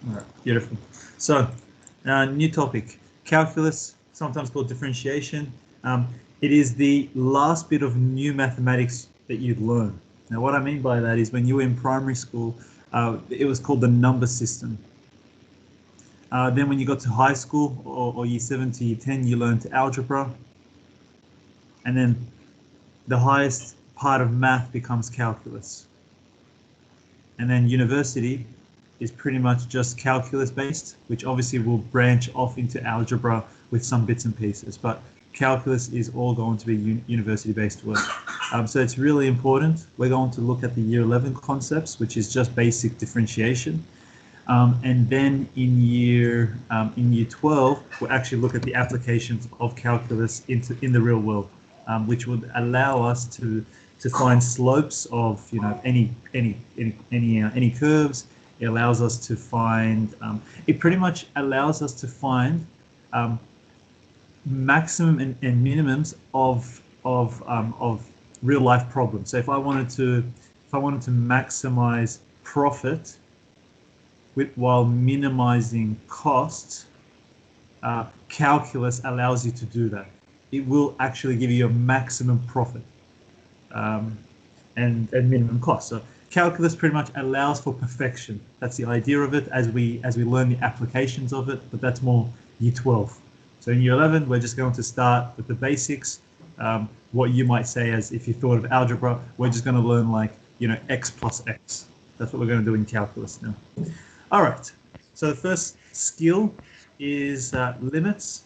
All right, beautiful. So, new topic, calculus, sometimes called differentiation. Um, it is the last bit of new mathematics that you'd learn. Now, what I mean by that is when you were in primary school, it was called the number system. Then when you got to high school or year 7 to year 10, you learned algebra. And then the highest part of math becomes calculus. And then university is pretty much just calculus based, which obviously will branch off into algebra with some bits and pieces. But calculus is all going to be university based work. So it's really important. We're going to look at the year 11 concepts, which is just basic differentiation. And then in year 12, we'll actually look at the applications of calculus in the real world, which would allow us to find slopes of any curves. It allows us to find. It pretty much allows us to find maximum and minimums of real life problems. So if I wanted to maximize profit while minimizing costs, calculus allows you to do that. It will actually give you a maximum profit and minimum cost. So calculus pretty much allows for perfection. That's the idea of it as we learn the applications of it, but that's more year 12. So in year 11, we're just going to start with the basics. What you might say as if you thought of algebra, we're just going to learn like, x plus x. That's what we're going to do in calculus now. All right, so the first skill is limits.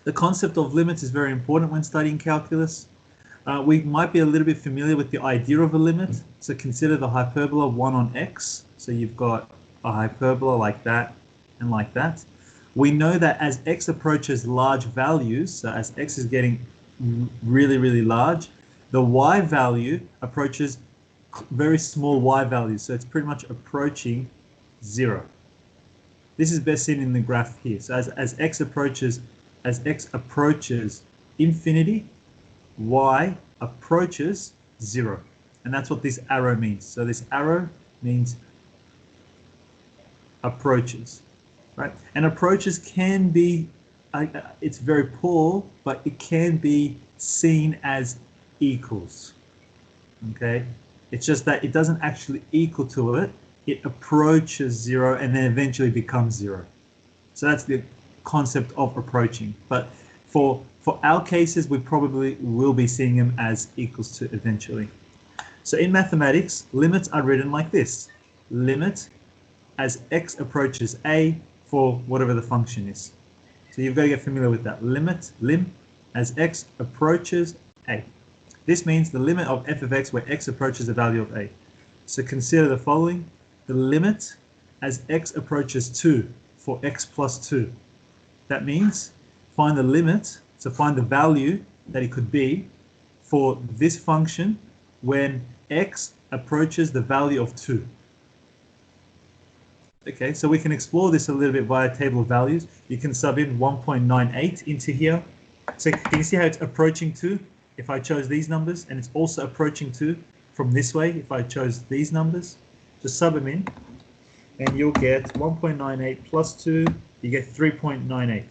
The concept of limits is very important when studying calculus. We might be a little bit familiar with the idea of a limit. So consider the hyperbola 1 on x. So you've got a hyperbola like that and like that. We know that as x approaches large values, so as x is getting really, really large, the y value approaches very small y values. So it's pretty much approaching 0. This is best seen in the graph here. So as x approaches infinity, y approaches 0. And that's what this arrow means. So this arrow means approaches, right? And approaches can be, it's very poor, but it can be seen as equals, okay? It's just that it doesn't actually equal to it. It approaches 0 and then eventually becomes 0. So that's the concept of approaching. But for our cases, we probably will be seeing them as equals to eventually. So in mathematics, limits are written like this. Limit as x approaches a for whatever the function is. So you've got to get familiar with that. Lim, as x approaches a. This means the limit of f of x where x approaches the value of a. So consider the following. The limit as x approaches 2 for x plus 2. That means find the limit, so find the value that it could be for this function when x approaches the value of 2. Okay, so we can explore this a little bit via table of values. You can sub in 1.98 into here. So can you see how it's approaching 2 if I chose these numbers, and it's also approaching 2 from this way if I chose these numbers? Just sub them in and you'll get 1.98 plus 2, you get 3.98.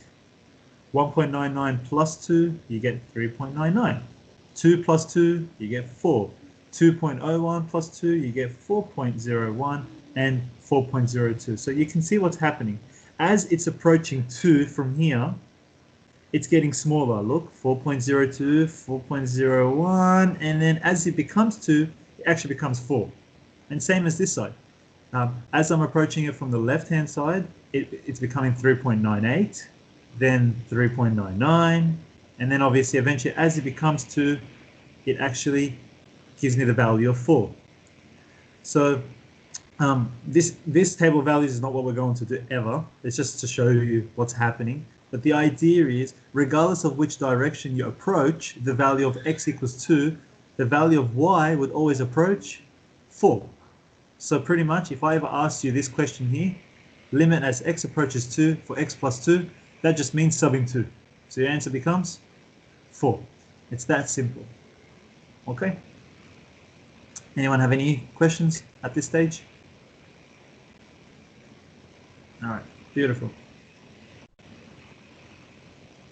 1.99 plus 2, you get 3.99. 2 plus 2, you get 4. 2.01 plus 2, you get 4.01 and 4.02. So you can see what's happening. As it's approaching 2 from here, it's getting smaller. Look, 4.02, 4.01, and then as it becomes 2, it actually becomes 4. And same as this side. As I'm approaching it from the left-hand side, it's becoming 3.98, then 3.99, and then obviously eventually as it becomes 2, it actually gives me the value of 4. So this table of values is not what we're going to do ever. It's just to show you what's happening. But the idea is, regardless of which direction you approach, the value of x equals 2, the value of y would always approach 4. So pretty much, if I ever asked you this question here, limit as x approaches 2 for x plus 2, that just means subbing 2. So your answer becomes 4. It's that simple. Okay? Anyone have any questions at this stage? All right, beautiful.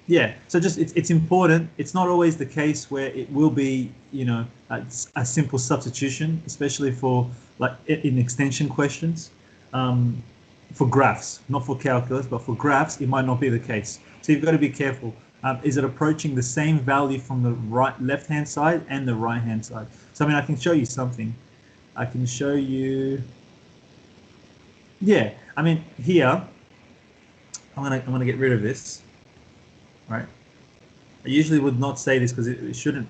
Yeah, so just it's important. It's not always the case where it will be, you know, a simple substitution, especially for like in extension questions. For graphs, not for calculus, but for graphs, it might not be the case. So you've got to be careful. Is it approaching the same value from the left-hand side and the right-hand side? So I mean, I can show you something. I can show you. Yeah, I mean here, I'm gonna get rid of this. Right. I usually would not say this because it shouldn't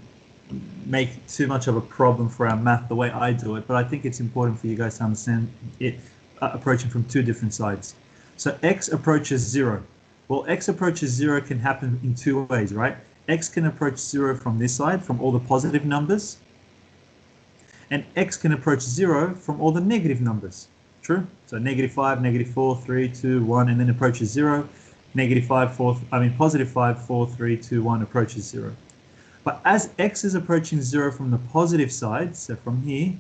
make too much of a problem for our math the way I do it, but I think it's important for you guys to understand it approaching from two different sides. So x approaches 0. Well, x approaches 0 can happen in two ways, right? X can approach 0 from this side, from all the positive numbers, and x can approach 0 from all the negative numbers. True? So -5, -4, 3, 2, 1, and then approaches 0. -5, 4, positive 5, 4, 3, 2, 1 approaches 0. But as x is approaching 0 from the positive side, so from here,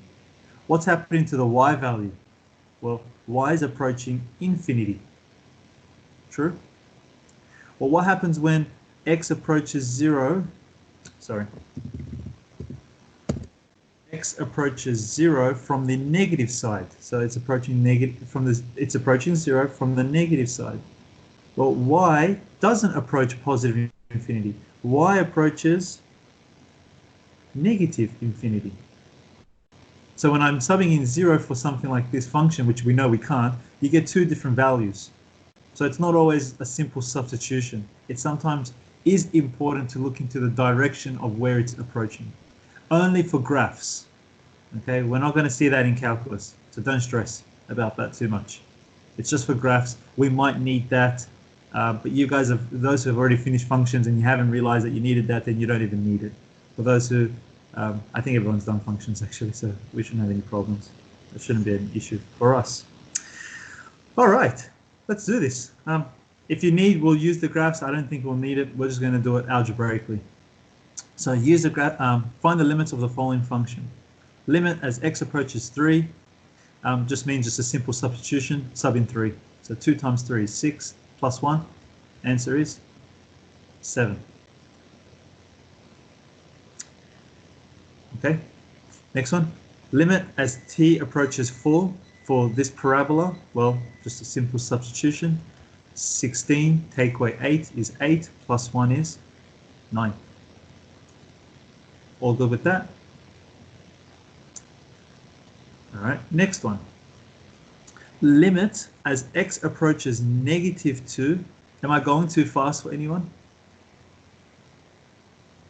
what's happening to the y value? Well, y is approaching infinity. True? Well, what happens when x approaches 0? Sorry. X approaches 0 from the negative side. So it's approaching it's approaching 0 from the negative side. Well, y doesn't approach positive infinity. Y approaches negative infinity. So when I'm subbing in 0 for something like this function, which we know we can't, you get two different values. So it's not always a simple substitution. It sometimes is important to look into the direction of where it's approaching. Only for graphs. Okay, we're not going to see that in calculus, so don't stress about that too much. It's just for graphs. We might need that. But you guys those who have already finished functions and you haven't realized that you needed that, then you don't even need it. For those who, I think everyone's done functions actually, so we shouldn't have any problems. It shouldn't be an issue for us. All right, let's do this. If you need, we'll use the graphs. I don't think we'll need it. We're just going to do it algebraically. So use the graph, find the limits of the following function. Limit as x approaches 3 just means just a simple substitution, sub in 3. So 2 times 3 is 6. Plus 1, answer is 7. Okay, next one. Limit as t approaches 4 for this parabola. Well, just a simple substitution. 16 take away 8 is 8, plus 1 is 9. All good with that? All right, next one. Limit as x approaches -2. Am I going too fast for anyone?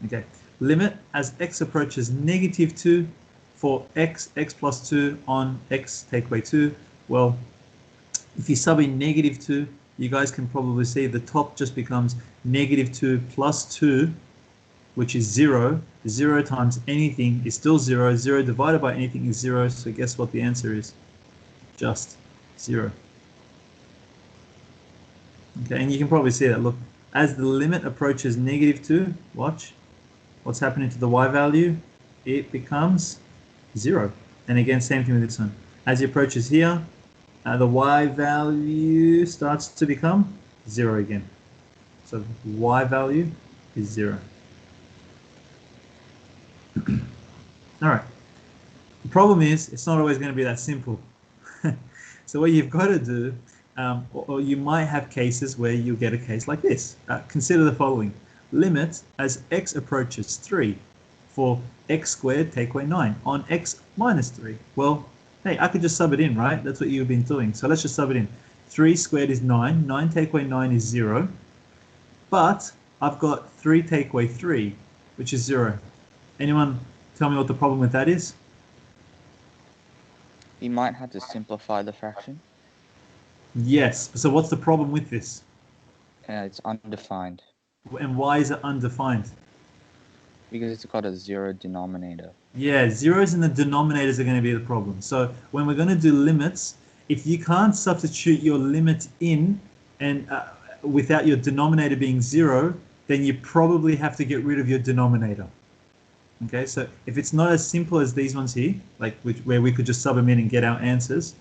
Okay. Limit as x approaches -2 for x plus 2 on x take away 2. Well, if you sub in -2, you guys can probably see the top just becomes -2 plus 2, which is 0. 0 times anything is still 0. 0 divided by anything is 0. So guess what the answer is? Just 0. Okay, and you can probably see that. Look, as the limit approaches -2, watch what's happening to the y value. It becomes 0. And again, same thing with this one. As it approaches here, the y value starts to become 0 again. So y value is 0. All right. The problem is it's not always going to be that simple. So what you've got to do, or you might have cases where you get a case like this. Consider the following. Limit as x approaches 3 for x squared take away 9 on x minus 3. Well, hey, I could just sub it in, right? That's what you've been doing. So let's just sub it in. 3 squared is 9. 9 take away 9 is 0. But I've got 3 take away 3, which is 0. Anyone tell me what the problem with that is? You might have to simplify the fraction. Yes. So what's the problem with this? It's undefined. And why is it undefined? Because it's got a 0 denominator. Yeah, zeros in the denominators are going to be the problem. So when we're going to do limits, if you can't substitute your limit in and without your denominator being 0, then you probably have to get rid of your denominator. Okay, so if it's not as simple as these ones here, like where we could just sub them in and get our answers,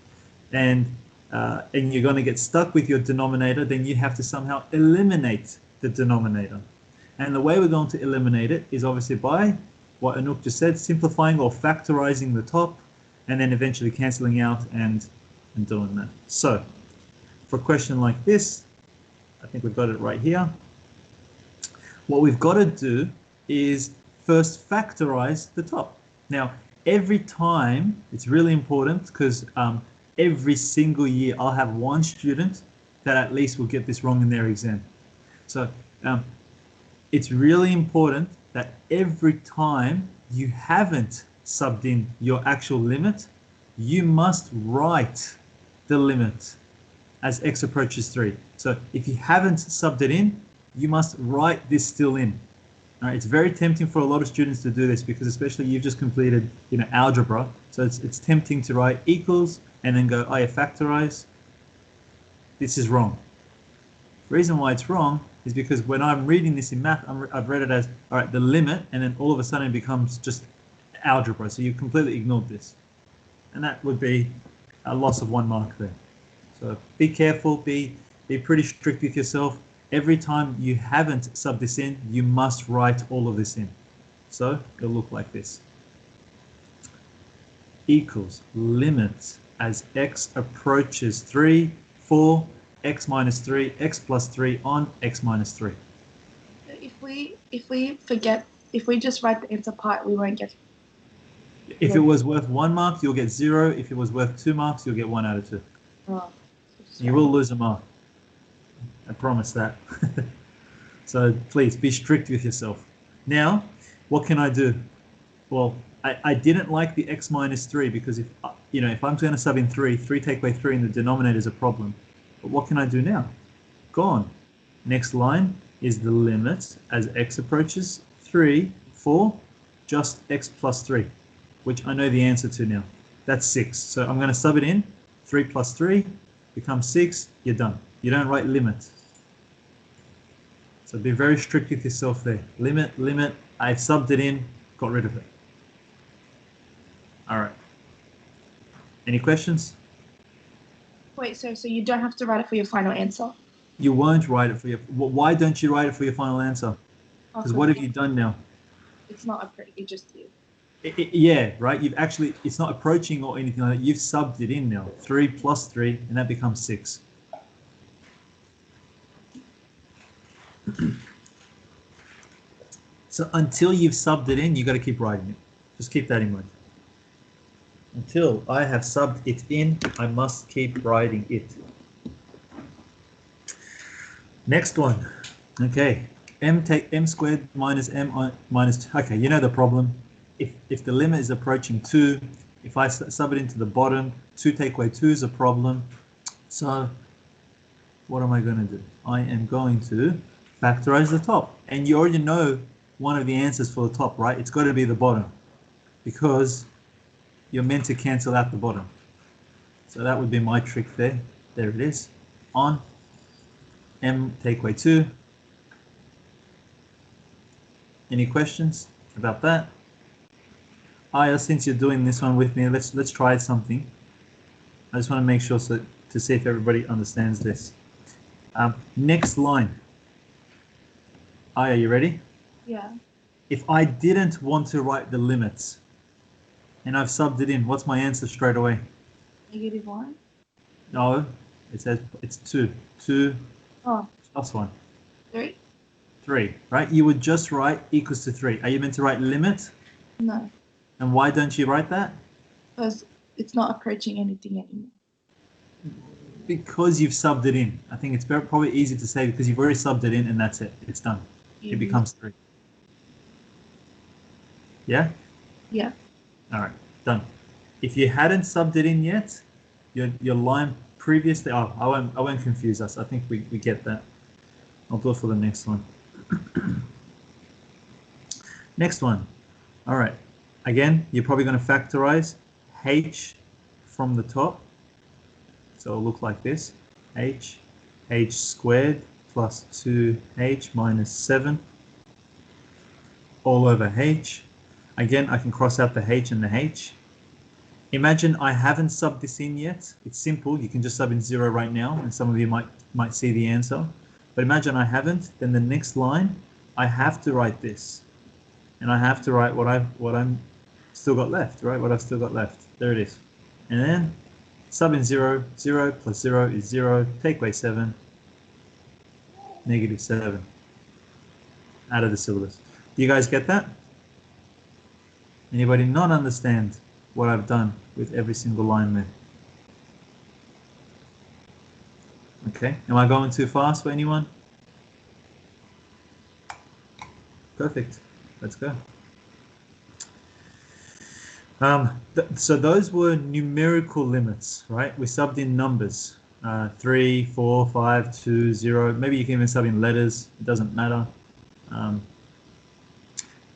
and and you're going to get stuck with your denominator, then you have to somehow eliminate the denominator. And the way we're going to eliminate it is obviously by what Anouk just said, simplifying or factorizing the top, and then eventually cancelling out and doing that. So for a question like this, I think we've got it right here. What we've got to do is first factorize the top. Now, every time, it's really important because every single year I'll have one student that at least will get this wrong in their exam. So it's really important that every time you haven't subbed in your actual limit, you must write the limit as x approaches 3. So if you haven't subbed it in, you must write this still in. All right, it's very tempting for a lot of students to do this because especially you've just completed, algebra. So it's tempting to write equals and then go, I factorize. This is wrong. The reason why it's wrong is because when I'm reading this in math, I've read it as, all right, the limit, and then all of a sudden it becomes just algebra. So you completely ignored this. And that would be a loss of 1 mark there. So be careful, be pretty strict with yourself. Every time you haven't subbed this in, you must write all of this in. So it'll look like this. Equals limit as x approaches 3 for x minus 3, x plus 3 on x minus 3. If we just write the answer part, we won't get. If it was worth 1 mark, you'll get 0. If it was worth 2 marks, you'll get 1 out of 2. Oh, you will lose a mark. I promise that. So please be strict with yourself. Now, what can I do? Well, I didn't like the x minus 3 because if I'm going to sub in 3 take away 3 in the denominator is a problem. But what can I do now? Gone. Next line is the limit as x approaches 3 for just x plus 3, which I know the answer to now. That's 6. So I'm going to sub it in. 3 plus 3 becomes 6. You're done. You don't write limit. So be very strict with yourself there. Limit. I've subbed it in. Got rid of it. All right. Any questions? Wait, so you don't have to write it for your final answer? You won't write it for your. Why don't you write it for your final answer? Because what have you done now? It's not a pretty. It just is. Yeah, right. You've actually. It's not approaching or anything like that. You've subbed it in now. 3 plus 3, and that becomes 6. So until you've subbed it in, you got to keep writing it. Just keep that in mind. Until I have subbed it in, I must keep writing it. Next one. Okay. M squared minus m minus 2. Okay, you know the problem. If the limit is approaching 2, if I sub it into the bottom, 2 take away 2 is a problem. So what am I going to do? I am going to factorize the top. And you already know one of the answers for the top, right? It's got to be the bottom because you're meant to cancel out the bottom. So that would be my trick there. There it is. On m take away 2. Any questions about that? Aya, since you're doing this one with me, let's try something. I just want to make sure to see if everybody understands this. Next line. Aya, you ready? Yeah. If I didn't want to write the limits and I've subbed it in, what's my answer straight away? -1? No, it says it's 2. 2 plus 1. 3? 3, right? You would just write equals to 3. Are you meant to write limit? No. And why don't you write that? Because it's not approaching anything anymore. Because you've subbed it in. I think it's probably easy to say because you've already subbed it in and that's it. It's done. It becomes 3. Yeah? Yeah. All right, done. If you hadn't subbed it in yet, your line previously, I won't confuse us. I think we get that. I'll do it for the next one. Next one. All right. Again, you're probably going to factorize h from the top. So it'll look like this. H squared plus 2h minus 7 all over h. Again, I can cross out the h and the h. Imagine I haven't subbed this in yet. It's simple. You can just sub in 0 right now, and some of you might see the answer. But imagine I haven't. Then the next line, I have to write this, and I have to write what I'm still got left, right? What I've still got left. There it is. And then sub in 0. 0 plus 0 is 0. Take away 7. Negative 7. Out of the syllabus. Do you guys get that? Anybody not understand what I've done with every single line there? Okay, am I going too fast for anyone? Perfect, let's go. So those were numerical limits, right? We subbed in numbers, 3, 4, 5, 2, 0. Maybe you can even sub in letters, it doesn't matter.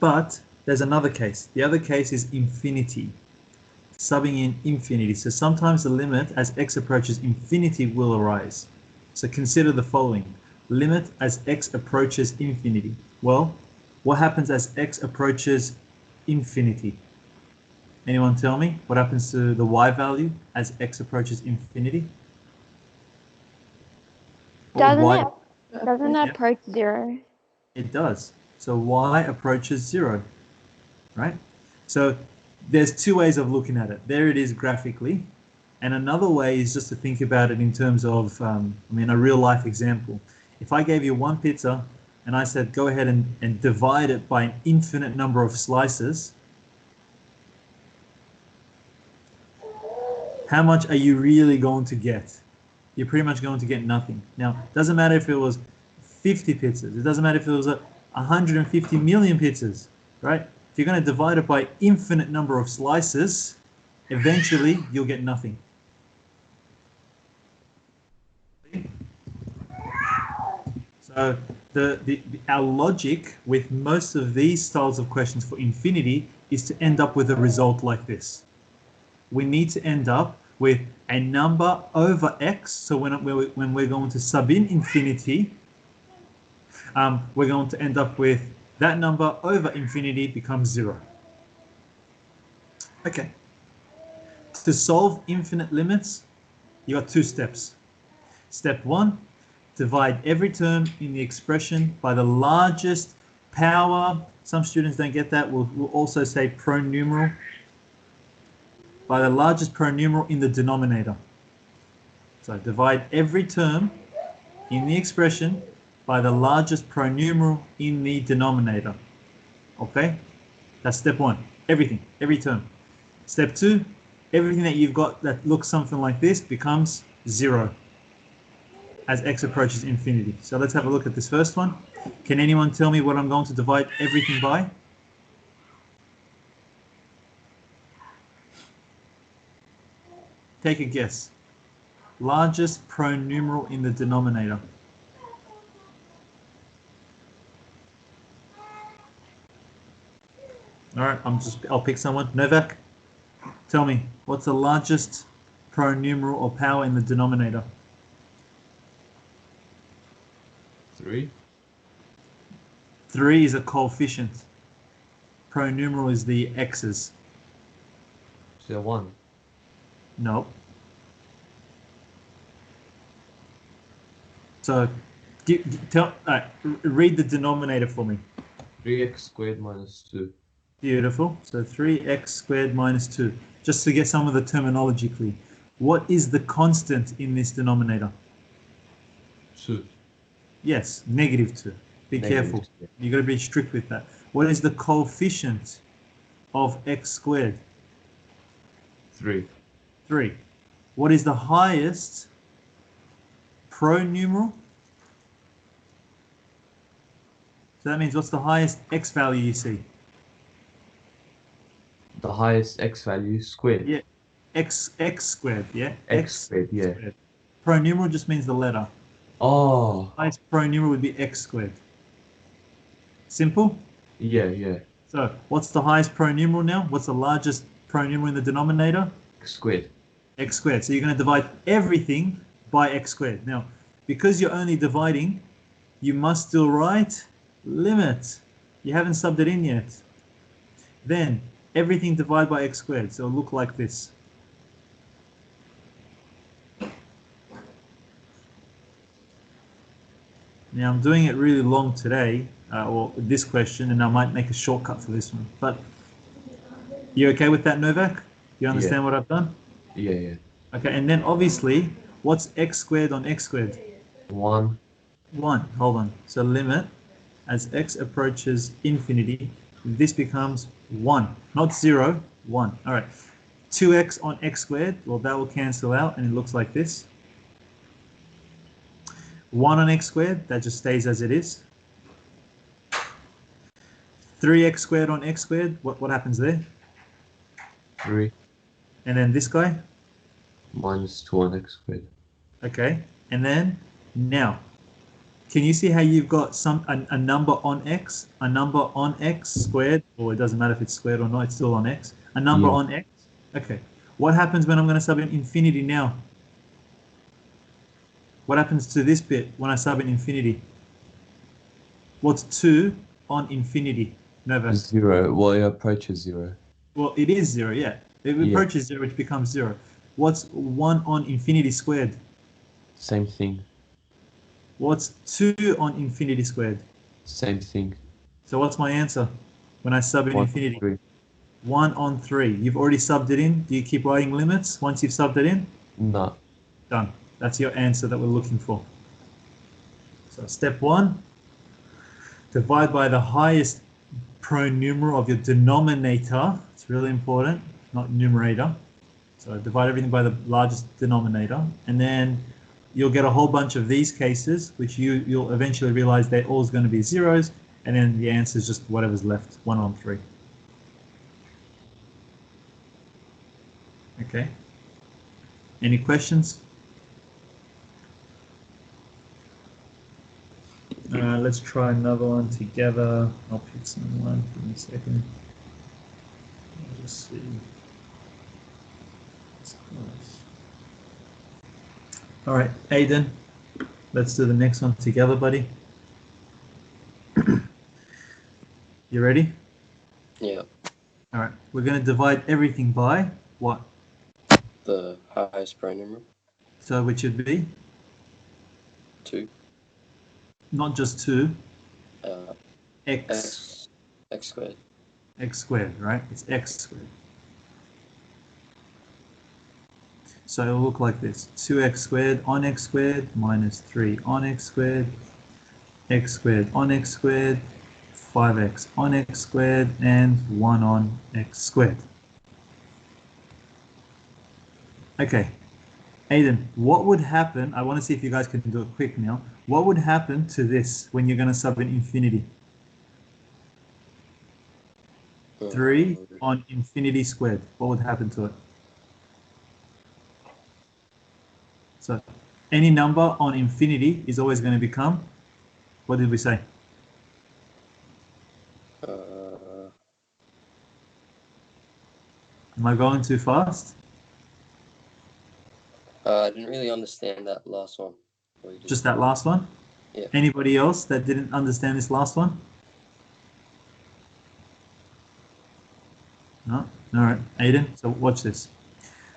But there's another case. The other case is infinity. Subbing in infinity. So sometimes the limit as x approaches infinity will arise. So consider the following. Limit as x approaches infinity. Well, what happens as x approaches infinity? Anyone tell me what happens to the y value as x approaches infinity? Doesn't it approach 0? It does. So y approaches 0, right? So there's two ways of looking at it. There it is graphically. And another way is just to think about it in terms of, a real life example. If I gave you one pizza and I said, go ahead and divide it by an infinite number of slices, how much are you really going to get? You're pretty much going to get nothing. Now, it doesn't matter if it was 50 pizzas. It doesn't matter if it was 150 million pizzas, right? If you're going to divide it by infinite number of slices, eventually you'll get nothing. So our logic with most of these styles of questions for infinity is to end up with a result like this. We need to end up with a number over x. So when we're going to sub in infinity, we're going to end up with that number over infinity becomes 0. Okay. To solve infinite limits, you got two steps. Step 1, divide every term in the expression by the largest power. Some students don't get that. We'll also say pronumeral. By the largest pronumeral in the denominator. So divide every term in the expression by the largest pronumeral in the denominator. Okay? That's step 1. Everything, every term. Step 2, everything that you've got that looks something like this becomes 0 as x approaches infinity. So let's have a look at this first one. Can anyone tell me what I'm going to divide everything by? Take a guess. Largest pronumeral in the denominator. All right, I'll pick someone. Novak, tell me, what's the largest pronumeral or power in the denominator? 3. 3 is a coefficient. Pronumeral is the x's. So 1. No. So read the denominator for me. 3x squared minus 2. Beautiful. So 3x squared minus 2. Just to get some of the terminology clear. What is the constant in this denominator? 2. Yes, negative 2. Be careful. You got to be strict with that. What is the coefficient of x squared? 3. 3. What is the highest pronumeral? So that means what's the highest x value you see? The highest x value squared. Yeah, x squared, yeah? X squared, yeah. Squared. Pronumeral just means the letter. Oh. Highest pronumeral would be x squared. Simple? Yeah, yeah. So what's the highest pronumeral now? What's the largest pronumeral in the denominator? X squared. X squared. So you're going to divide everything by x squared. Now, because you're only dividing, you must still write limit. You haven't subbed it in yet. Then everything divided by x squared. So it'll look like this. Now I'm doing it really long today, or this question, and I might make a shortcut for this one. But you okay with that, Novak? You understand what I've done? Yeah, yeah. Okay, and then obviously, what's x squared on x squared? 1. 1. Hold on. So limit as x approaches infinity, this becomes 1, not 0, 1. All right. 2x on x squared, well, that will cancel out, and it looks like this. 1 on x squared, that just stays as it is. 3x squared on x squared, what happens there? 3 And then this guy, minus 2 on x squared. okay. And then now, can you see how you've got a number on x, a number on x squared, or it doesn't matter if it's squared or not, it's still on x, a number Yeah. on x? Okay. What happens when I'm going to sub in infinity now? What happens to this bit when I sub in infinity? What's 2 on infinity? Novak? 0. Well, it approaches 0. Well, it is 0, yeah. It Yeah. approaches 0, it becomes 0. What's 1 on infinity squared? Same thing. What's 2 on infinity squared? Same thing. So what's my answer when I sub in 1, infinity? 3. 1 on 3. You've already subbed it in. Do you keep writing limits once you've subbed it in? No. Done. That's your answer that we're looking for. So step 1, divide by the highest pronumeral of your denominator. It's really important, not numerator. So divide everything by the largest denominator, and then you'll get a whole bunch of these cases, which you'll eventually realize they're all going to be zeros, and then the answer is just whatever's left, 1 on 3. Okay. Any questions? Let's try another one together. I'll pick someone. Give me a second. I'll just see. That's close. All right, Aiden, let's do the next one together, buddy. You ready? Yeah, All right, we're going to divide everything by what? the highest prime number. So which would be 2. not just 2, Uh, x x squared. x squared, right? It's x squared. So it'll look like this: 2x squared on x squared minus 3 on x squared on x squared, 5x on x squared, and 1 on x squared. Okay, Aiden, what would happen? I want to see if you guys can do it quick now. What would happen to this when you're going to sub in infinity? 3 on infinity squared. What would happen to it? So any number on infinity is always going to become, what did we say? Am I going too fast? I didn't really understand that last one. What you Just that last one? Yeah. Anybody else that didn't understand this last one? No? All right, Aiden, so watch this.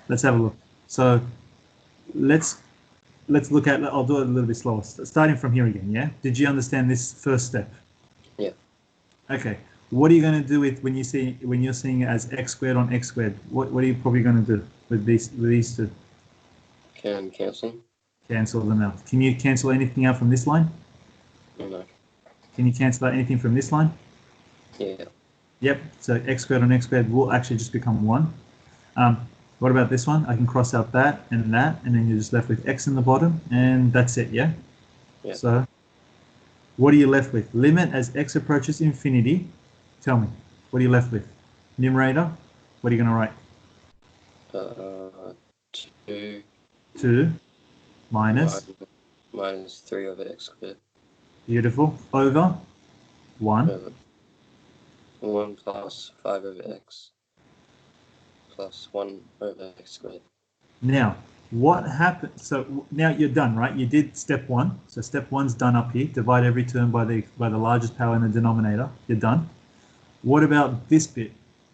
Let's have a look. So let's look at, I'll do it a little bit slower. Starting from here again, yeah? Did you understand this first step? Yeah. Okay. What are you going to do with when you're seeing it as x squared on x squared? What are you probably going to do with these two? Can cancel? Cancel them out. Can you cancel anything out from this line? No. Can you cancel out anything from this line? Yeah. Yep. So x squared on x squared will actually just become 1. What about this one? I can cross out that, and then you're just left with x in the bottom, and that's it, yeah? Yeah. So what are you left with? Limit as x approaches infinity. Tell me, what are you left with? Numerator, what are you going to write? 2 2 minus, minus 3 over x squared. beautiful, over 1. Over 1 plus 5 over x plus 1 over x squared. Now, what happened? So now you're done, right? You did step 1. So step 1's done up here. Divide every term by the largest power in the denominator. You're done. What about this bit?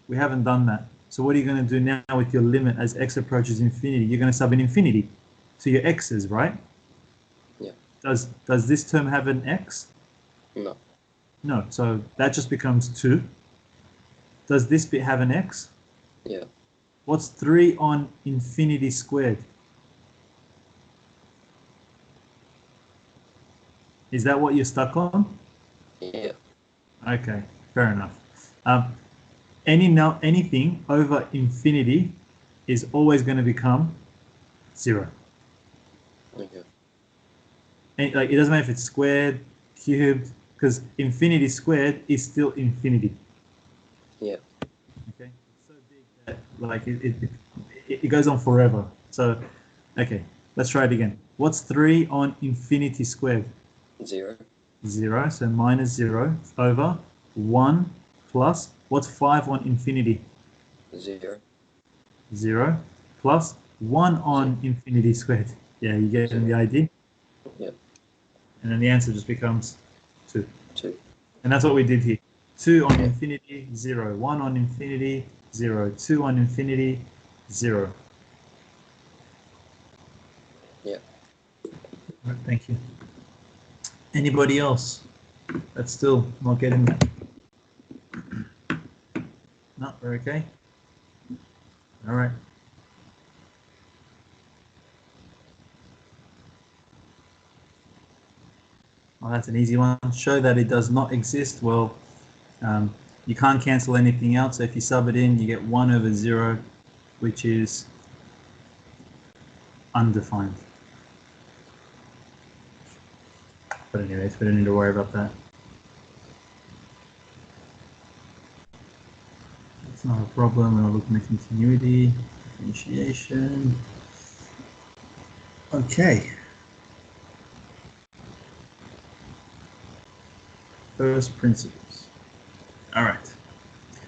We haven't done that. So what are you going to do now with your limit as x approaches infinity? You're going to sub in infinity to your x's, right? Yeah. Does this term have an x? No. No, so that just becomes 2. Does this bit have an x? Yeah. What's 3 on infinity squared? Is that what you're stuck on? Yeah. Okay, fair enough. Anything over infinity is always going to become 0. Okay. And, like, it doesn't matter if it's squared, cubed, because infinity squared is still infinity. Yeah. Okay, it's so big that like it goes on forever. So, okay, let's try it again. What's 3 on infinity squared? 0. 0. So minus 0 over 1 plus. What's 5 on infinity? 0. 0 plus 1 on infinity squared. Yeah, you get the idea. Yep. And then the answer just becomes 2. 2. And that's what we did here. 2 on Yeah. infinity, 0. 1 on infinity, 0. 2 on infinity, 0. Yeah. Right, thank you. Anybody else that's still not getting that? No, we're okay. All right. Well, that's an easy one. Show that it does not exist. Well, you can't cancel anything out. So if you sub it in, you get 1 over 0, which is undefined. But anyways, we don't need to worry about that. It's not a problem. We're looking at continuity, differentiation. Okay. First principles. All right.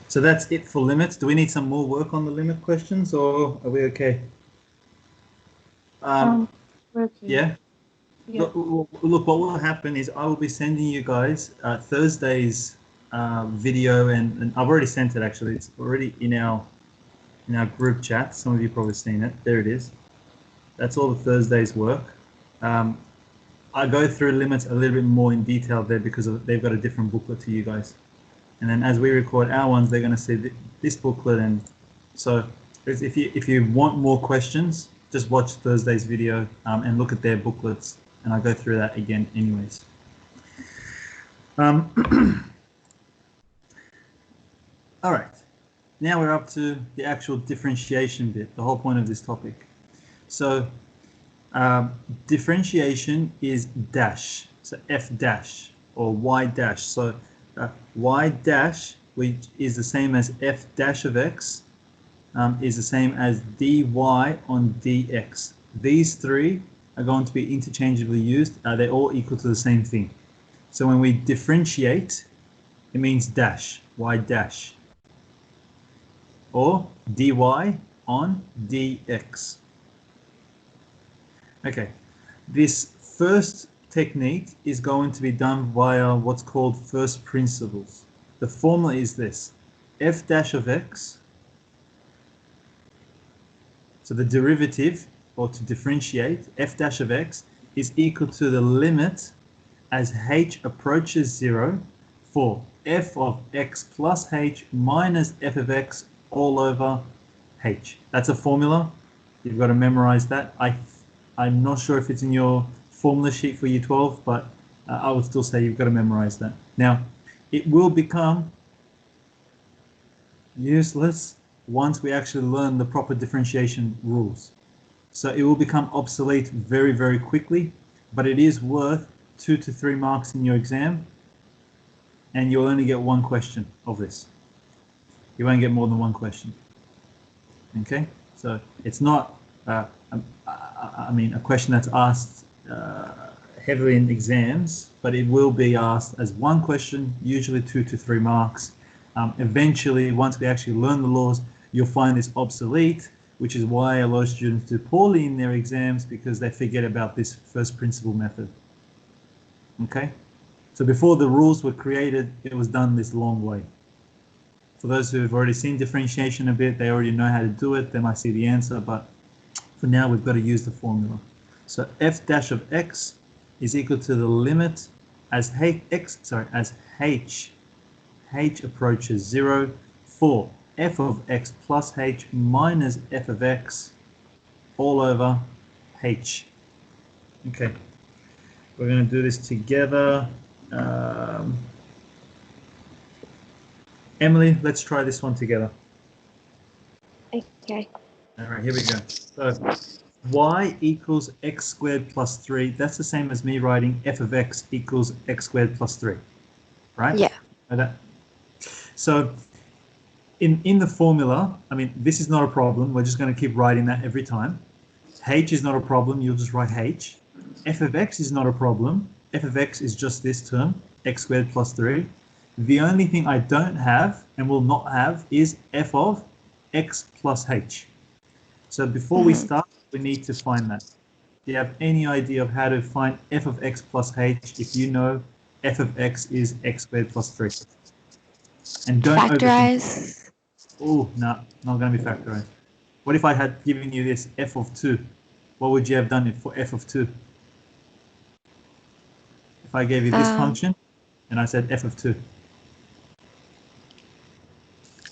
So that's it for limits. Do we need some more work on the limit questions, or are we okay? Okay. Yeah. Yeah. Look, what will happen is I will be sending you guys Thursday's video, and I've already sent it actually. It's already in our group chat. Some of you probably seen it. There it is. That's all the Thursday's work. I go through limits a little bit more in detail there because they've got a different booklet to you guys. And then as we record our ones, they're going to see this booklet. And so if you want more questions, just watch Thursday's video and look at their booklets. And I'll go through that again anyways. All right. Now we're up to the actual differentiation bit, the whole point of this topic. So differentiation is dash, so f dash or y dash. So y dash, which is the same as f dash of x, is the same as dy on dx. These three are going to be interchangeably used. They're all equal to the same thing. So when we differentiate, it means dash, y dash, or dy on dx. Okay, this first technique is going to be done via what's called first principles. The formula is this: f dash of x, so the derivative, or to differentiate, f dash of x is equal to the limit as h approaches 0 for f of x plus h minus f of x all over h. That's a formula. You've got to memorize that. I'm not sure if it's in your formula sheet for Year 12, but I would still say you've got to memorize that. Now, it will become useless once we actually learn the proper differentiation rules. So it will become obsolete very, very quickly, but it is worth 2 to 3 marks in your exam, and you'll only get 1 question of this. You won't get more than 1 question. Okay, so it's not a question that's asked heavily in exams, but it will be asked as 1 question, usually 2 to 3 marks. Eventually, once we actually learn the laws, you'll find this obsolete, which is why a lot of students do poorly in their exams, because they forget about this first principle method. Okay, so before the rules were created, it was done this long way. For those who have already seen differentiation a bit, they already know how to do it. They might see the answer, but for now, we've got to use the formula. So f dash of x is equal to the limit as h approaches 0 for f of x plus h minus f of x all over h. Okay, we're going to do this together. Emily, let's try this one together. Okay. All right, here we go. So y equals x squared plus 3. That's the same as me writing f of x equals x squared plus 3, right? Yeah. So in the formula, I mean, this is not a problem. We're just going to keep writing that every time. H is not a problem. You'll just write h. F of x is not a problem. F of x is just this term, x squared plus 3. The only thing I don't have and will not have is f of x plus h. So before we start, we need to find that. Do you have any idea of how to find f of x plus h if you know f of x is x squared plus 3? And don't Factorize. Oh, no, not going to be factorized. What if I had given you this f of 2? What would you have done for f of 2? If I gave you this function and I said f of 2.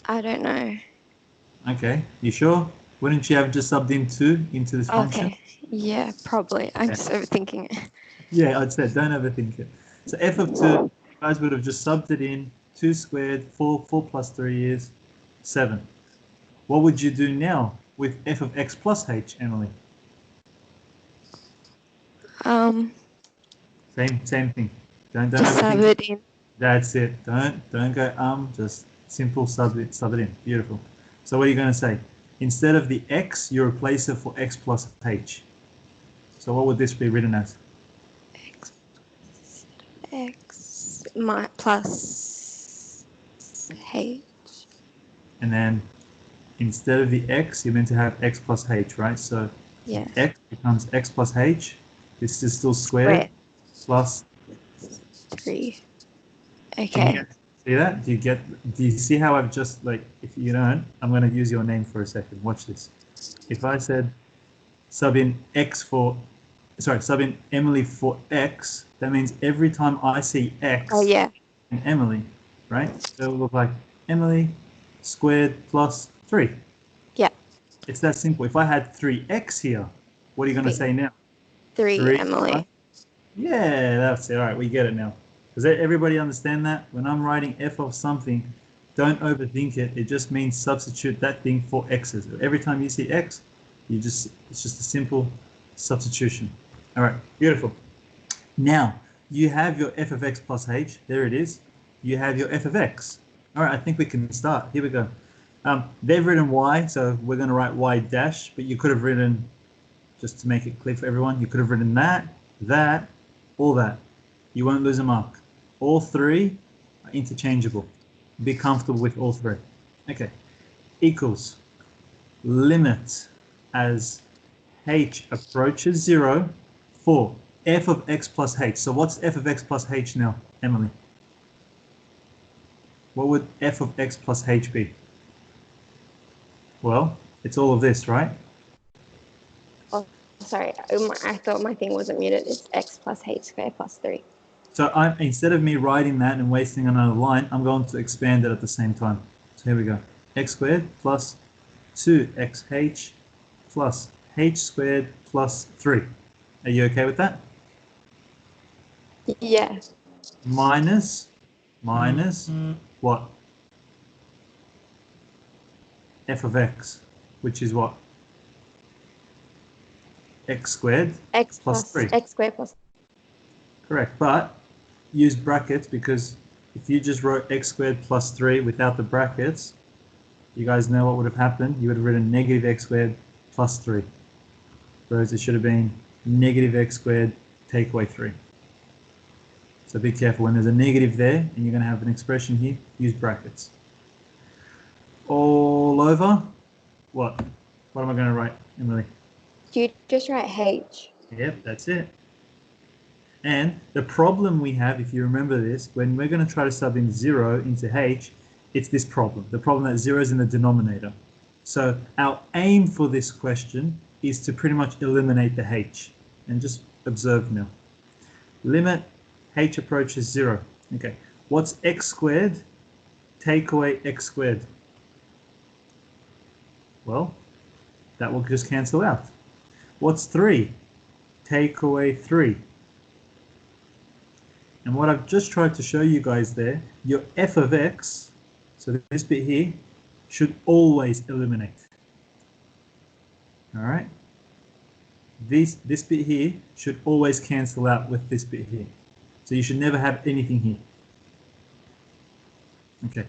I don't know. Okay, you sure? Wouldn't you have just subbed in 2 into this function? Okay. Yeah, probably. I'm just overthinking it. Yeah, I'd say don't overthink it. So f of 2, you guys would have just subbed it in. 2 squared, 4 plus 3 is 7. What would you do now with f of x plus h, Emily? Same thing. Don't Just sub overthink it in. That's it. Don't go just simple sub it in. Beautiful. So what are you going to say? Instead of the x, you replace it for x plus h. So what would this be written as? X plus h. And then instead of the x, you're meant to have x plus h, right? So Yeah. x becomes x plus h. This is still squared plus 3. Can Okay. you see that? Do you see how I've just, like, if you don't, I'm going to use your name for a second. Watch this. If I said sub in Emily for x, that means every time I see x Oh yeah. in Emily, right? So it will look like Emily squared plus 3. Yeah. It's that simple. If I had 3x here, what are you going to say now? 3 Emily. Right? Yeah, that's it. All right, we get it now. Does everybody understand that? When I'm writing f of something, don't overthink it. It just means substitute that thing for x's. Every time you see x, it's just a simple substitution. All right, beautiful. Now, you have your f of x plus h. There it is. You have your f of x. All right, I think we can start. Here we go. They've written y, so we're going to write y dash, but you could have written, just to make it clear for everyone, you could have written that, all that. You won't lose a mark. All 3 are interchangeable. Be comfortable with all 3. Okay. Equals limit as h approaches 0 for f of x plus h. So what's f of x plus h now, Emily? What would f of x plus h be? Well, it's all of this, right? Oh, sorry. I thought my thing wasn't muted. It's x plus h squared plus 3. So instead of me writing that and wasting another line, I'm going to expand it at the same time. So here we go. X squared plus 2xh plus h squared plus 3. Are you okay with that? Yeah. Minus what? F of x, which is what? X squared X plus 3. X squared plus. Correct, but use brackets, because if you just wrote x squared plus 3 without the brackets, you guys know what would have happened. You would have written negative x squared plus 3. Whereas it should have been negative x squared take away 3. So be careful. When there's a negative there and you're going to have an expression here, use brackets. All over what? What am I going to write, Emily? Do you just write h? Yep, that's it. And the problem we have, if you remember this, when we're going to try to sub in 0 into h, it's this problem. The problem that 0 is in the denominator. So our aim for this question is to pretty much eliminate the h. And just observe now. limit h approaches 0. Okay, what's x squared? Take away x squared. Well, that will just cancel out. What's 3? Take away 3. And what I've just tried to show you guys there, your f of x, so this bit here, should always eliminate. All right? This bit here should always cancel out with this bit here. So you should never have anything here. Okay.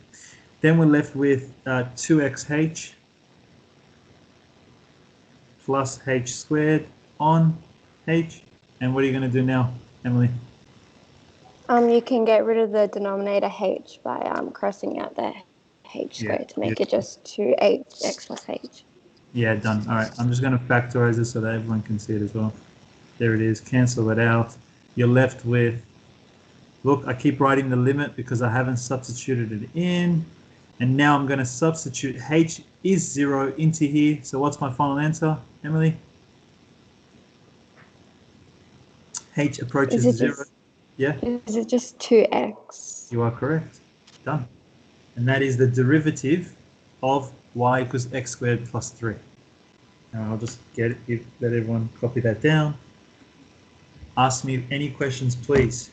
Then we're left with 2xh plus h squared on h. And what are you going to do now, Emily? You can get rid of the denominator h by crossing out the h squared to make it just 2x plus h. Yeah, done. All right, I'm just going to factorize this so that everyone can see it as well. There it is. Cancel it out. You're left with, look, I keep writing the limit because I haven't substituted it in. And now I'm going to substitute h is 0 into here. So what's my final answer, Emily? H approaches 0. Yeah? Is it just 2x? You are correct. Done. And that is the derivative of y equals x squared plus 3. Now I'll just let everyone copy that down. Ask me any questions, please.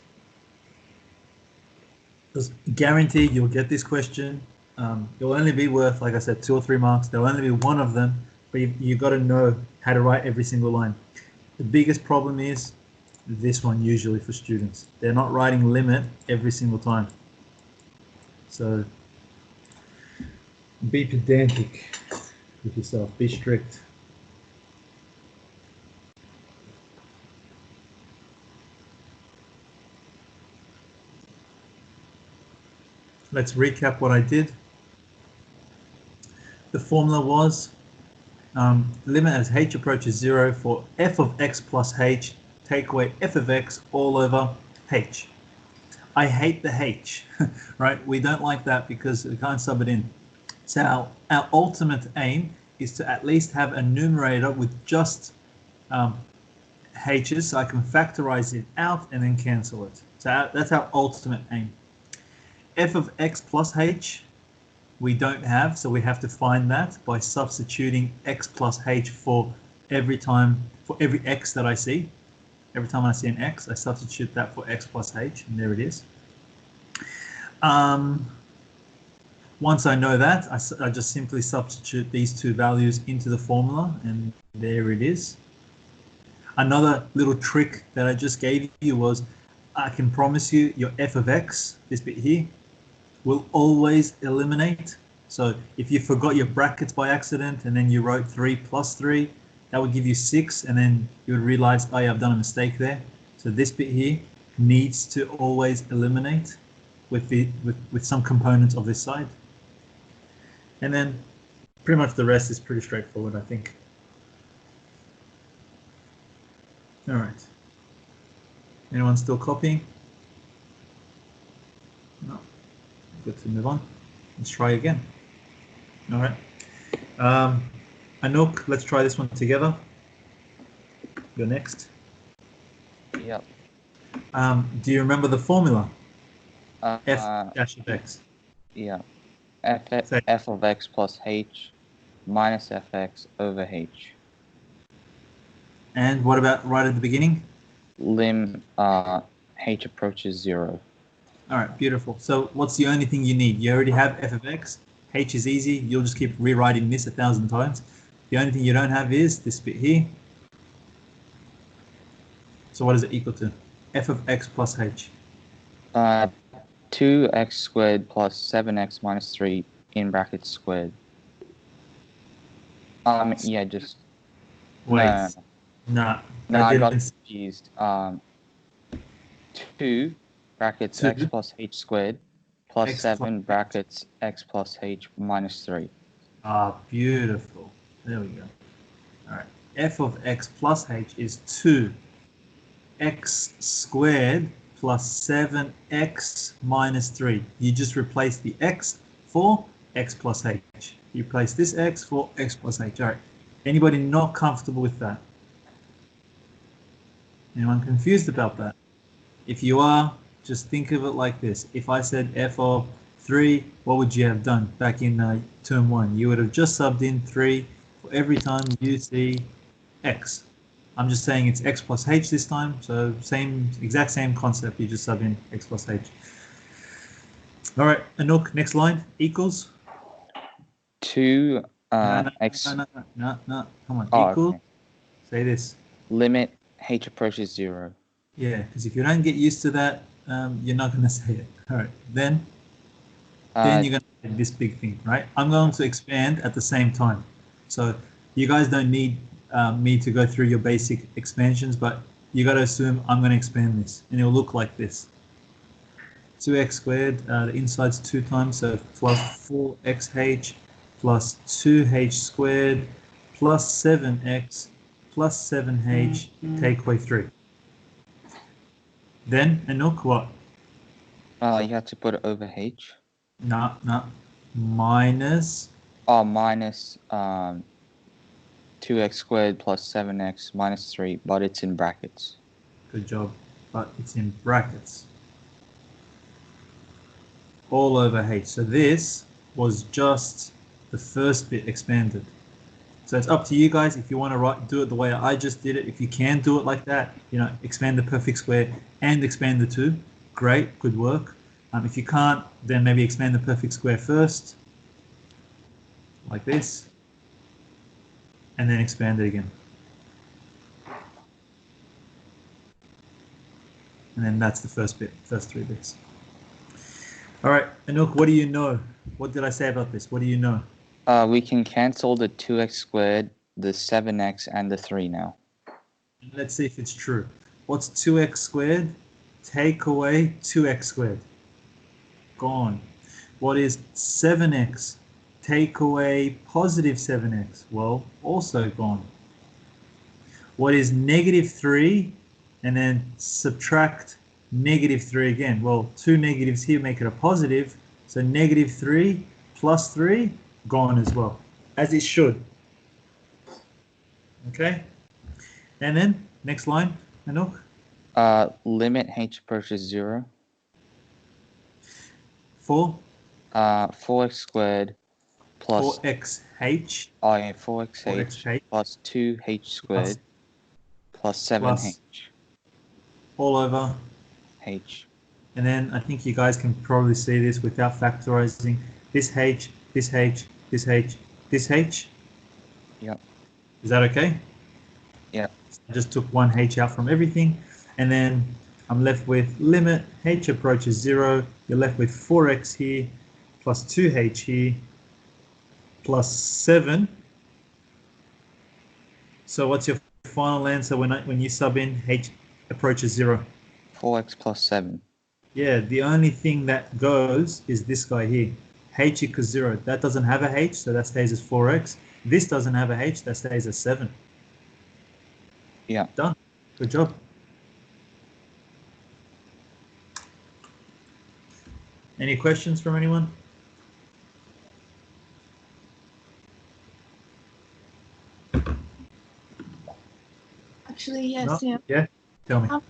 Because guaranteed you'll get this question. It'll only be worth, like I said, 2 or 3 marks. There'll only be one of them, but you've got to know how to write every single line. The biggest problem is this one usually for students. They're not writing limit every single time. So be pedantic with yourself. Be strict. Let's recap what I did. The formula was limit as h approaches 0 for f of x plus h, take away f of x all over h. I hate the h, right? We don't like that because we can't sub it in. So our ultimate aim is to at least have a numerator with just h's, so I can factorize it out and then cancel it. So that's our ultimate aim. F of x plus h, we don't have, so we have to find that by substituting x plus h for every x that I see. Every time I see an x, I substitute that for x plus h, and there it is. Once I know that, I just simply substitute these two values into the formula, and there it is. Another little trick that I just gave you was, I can promise you your f of x, this bit here, will always eliminate. So if you forgot your brackets by accident and then you wrote 3 plus 3, that would give you 6, and then you would realize, oh yeah, I've done a mistake there. So this bit here needs to always eliminate with some components of this side. And then pretty much the rest is pretty straightforward, I think. All right. Anyone still copying? No. Good to move on. Let's try again. All right. Anouk, let's try this one together. You're next. Yep. Do you remember the formula? F dash of x. Yeah. F of x plus h minus fx over h. And what about right at the beginning? Lim h approaches 0. All right, beautiful. So what's the only thing you need? You already have f of x. H is easy. You'll just keep rewriting this 1,000 times. The only thing you don't have is this bit here. So what is it equal to? F of x plus h. 2x squared plus 7x minus 3 in brackets squared. Yeah, just... Wait. No, I got confused. 2 brackets x plus h squared plus 7 brackets x plus h minus 3. Ah, beautiful. There we go. All right. F of x plus h is 2x squared plus 7x minus 3. You just replace the x for x plus h. You place this x for x plus h. All right. Anybody not comfortable with that? Anyone confused about that? If you are, just think of it like this. If I said f of 3, what would you have done back in term 1? You would have just subbed in 3 for every time you see x. I'm just saying it's x plus h this time, so exact same concept. You just sub in x plus h. All right, Anouk, next line, equals? 2 x. No, come on, Oh, equal. okay. Say this. Limit h approaches 0. Yeah, because if you don't get used to that, you're not going to say it. All right, then you're going to say this big thing, right? I'm going to expand at the same time. So you guys don't need me to go through your basic expansions, but you got to assume I'm going to expand this, and it'll look like this. 2x squared, the inside's 2 times, so plus 4xh plus 2h squared plus 7x plus 7h, take away 3. Then, Anouk, what? You have to put it over h. No, minus. Oh, minus 2x squared plus 7x minus 3, but it's in brackets. Good job, but it's in brackets. All over h. So this was just the first bit expanded. So it's up to you guys if you want to do it the way I just did it. If you can do it like that, expand the perfect square and expand the 2, great, good work. If you can't, then maybe expand the perfect square first, like this, and then expand it again. And then that's the first bit, first 3 bits. All right, Anouk, what do you know? What did I say about this? What do you know? We can cancel the 2x squared, the 7x, and the 3 now. Let's see if it's true. What's 2x squared? Take away 2x squared. Gone. What is 7x? Take away positive 7x. Well, also gone. What is negative 3? And then subtract negative 3 again. Well, 2 negatives here make it a positive. So negative 3 plus 3, gone as well. As it should. Okay? And then, next line, Anouk. Limit h approaches 0. 4. 4x squared plus 4xh. Oh yeah, 4xh 4xh plus 2h squared plus 7h. All over h. And then I think you guys can probably see this without factorizing. This h, this h, this h, this h. Yep. Is that okay? Yeah. I just took one h out from everything, and then I'm left with limit h approaches 0. You're left with 4x here plus 2h here plus 7. So what's your final answer when you sub in h approaches 0? 4x plus 7. Yeah, the only thing that goes is this guy here. H equals 0. That doesn't have a h, so that stays as 4x. This doesn't have a h, that stays as 7. Yeah. Done. Good job. Any questions from anyone? Actually, yes, No? Sam. Yeah? Tell me. How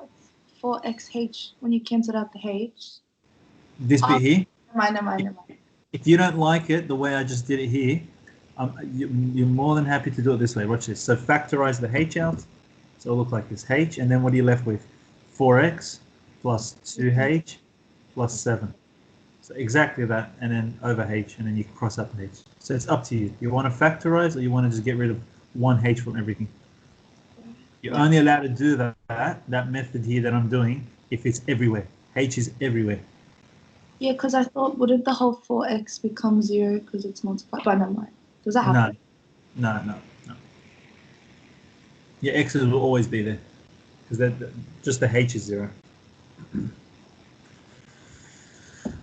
it's 4xh when you cancel out the h? This bit here? Never mind. If you don't like it the way I just did it here, you're more than happy to do it this way. Watch this. So factorize the h out. So it'll look like this. H, and then what are you left with? 4x plus 2h plus 7. So exactly that, and then over h, and then you cross out the h. So it's up to you. You want to factorize, or you want to just get rid of one h from everything? You're only allowed to do that method here that I'm doing if it's everywhere. H is everywhere. Yeah, because I thought, wouldn't the whole 4x become 0 because it's multiplied? But never mind. Does that happen? No. Your x's will always be there because just the h is 0.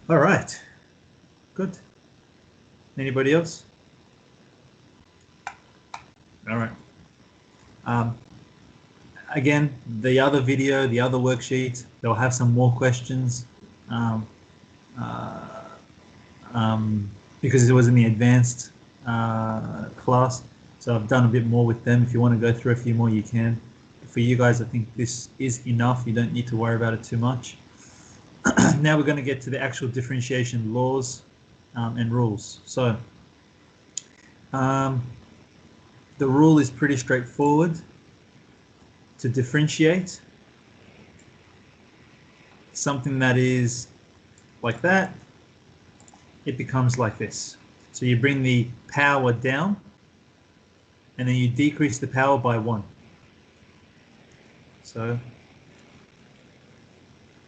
All right. Good. Anybody else? All right. Again, the other video, the other worksheet, they'll have some more questions because it was in the advanced class. So I've done a bit more with them. If you want to go through a few more, you can. for you guys, I think this is enough. You don't need to worry about it too much. Now we're going to get to the actual differentiation laws and rules. So the rule is pretty straightforward. To differentiate something that is like that, it becomes like this. So you bring the power down, and then you decrease the power by 1. So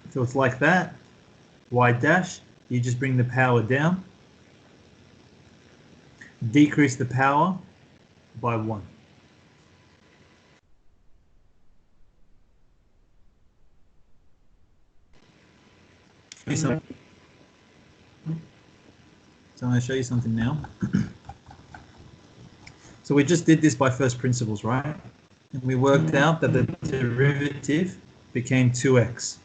if it's like that, y dash, you just bring the power down, decrease the power by 1. So I'm going to show you something now. So we just did this by first principles, right? And we worked out that the derivative became 2x.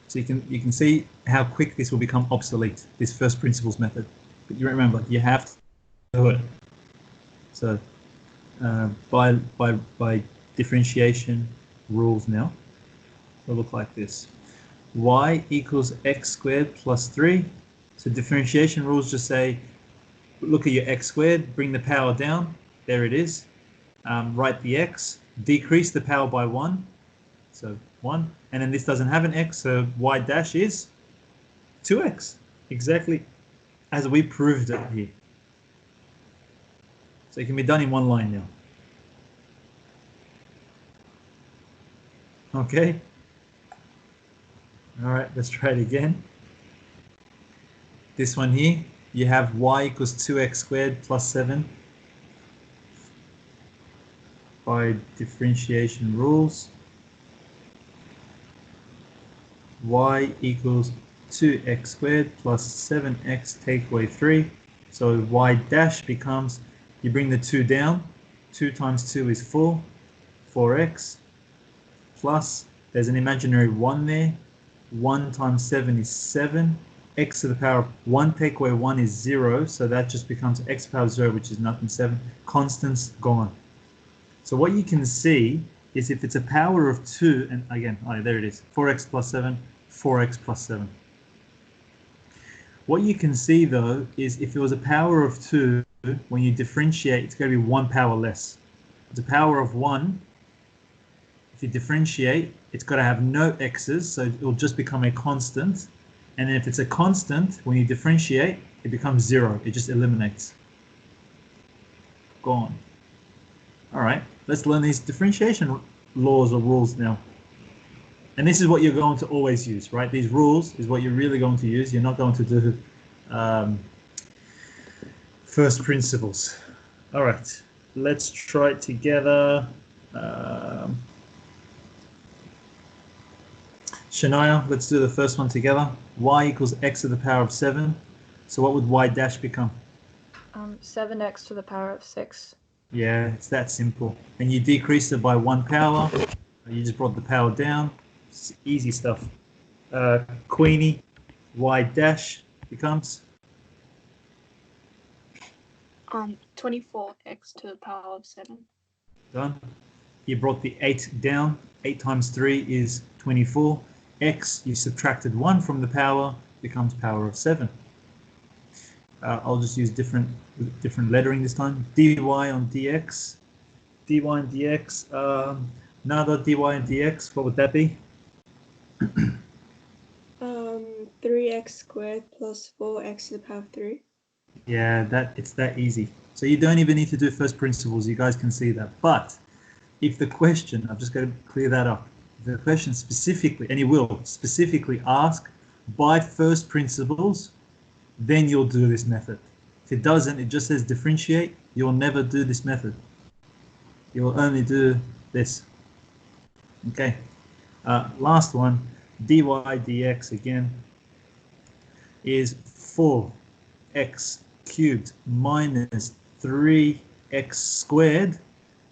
So you can see how quick this will become obsolete, this first principles method. But you remember, you have to do it. So by differentiation rules now, it'll look like this. Y equals x squared plus 3. So differentiation rules just say, look at your x squared, bring the power down. There it is. Write the x, decrease the power by 1. So 1. And then this doesn't have an x, so y dash is 2x. Exactly as we proved it here. So it can be done in one line now. Okay. All right, let's try it again. This one here, you have y equals 2x squared plus 7 by differentiation rules. Y equals 2x squared plus 7x take away 3. So y dash becomes, you bring the 2 down, 2 times 2 is 4, 4x, plus, there's an imaginary 1 there, 1 times 7 is 7, x to the power of 1 take away 1 is 0, so that just becomes x power 0, which is nothing, 7, constants gone. So what you can see is if it's a power of 2, and again, oh, there it is, 4x plus 7, 4x plus 7. What you can see though is if it was a power of 2, when you differentiate, it's going to be 1 power less. It's a power of 1. If you differentiate, it's got to have no x's, so it will just become a constant. And then if it's a constant, when you differentiate, it becomes 0. It just eliminates. Gone. All right, let's learn these differentiation laws or rules now. And this is what you're going to always use, right? These rules is what you're really going to use. You're not going to do first principles. All right, let's try it together. Shania, let's do the first one together. Y equals x to the power of 7. So what would y dash become? 7x to the power of 6. Yeah, it's that simple. And you decrease it by 1 power. You just brought the power down. It's easy stuff. Queenie, y dash becomes? 24x to the power of 7. Done. You brought the 8 down. 8 times 3 is 24. X, you subtracted 1 from the power, becomes power of 7. I'll just use different lettering this time. dy on dx. dy on dx. Nada, dy on dx, what would that be? 3x squared plus 4x to the power of 3. Yeah, it's that easy. So you don't even need to do first principles. You guys can see that. But if the question, I've just got to clear that up. The question specifically, and it will specifically ask by first principles, then you'll do this method. If it doesn't, it just says differentiate, you'll never do this method. You'll only do this. Okay. Last one, dy dx again is 4x cubed minus 3x squared,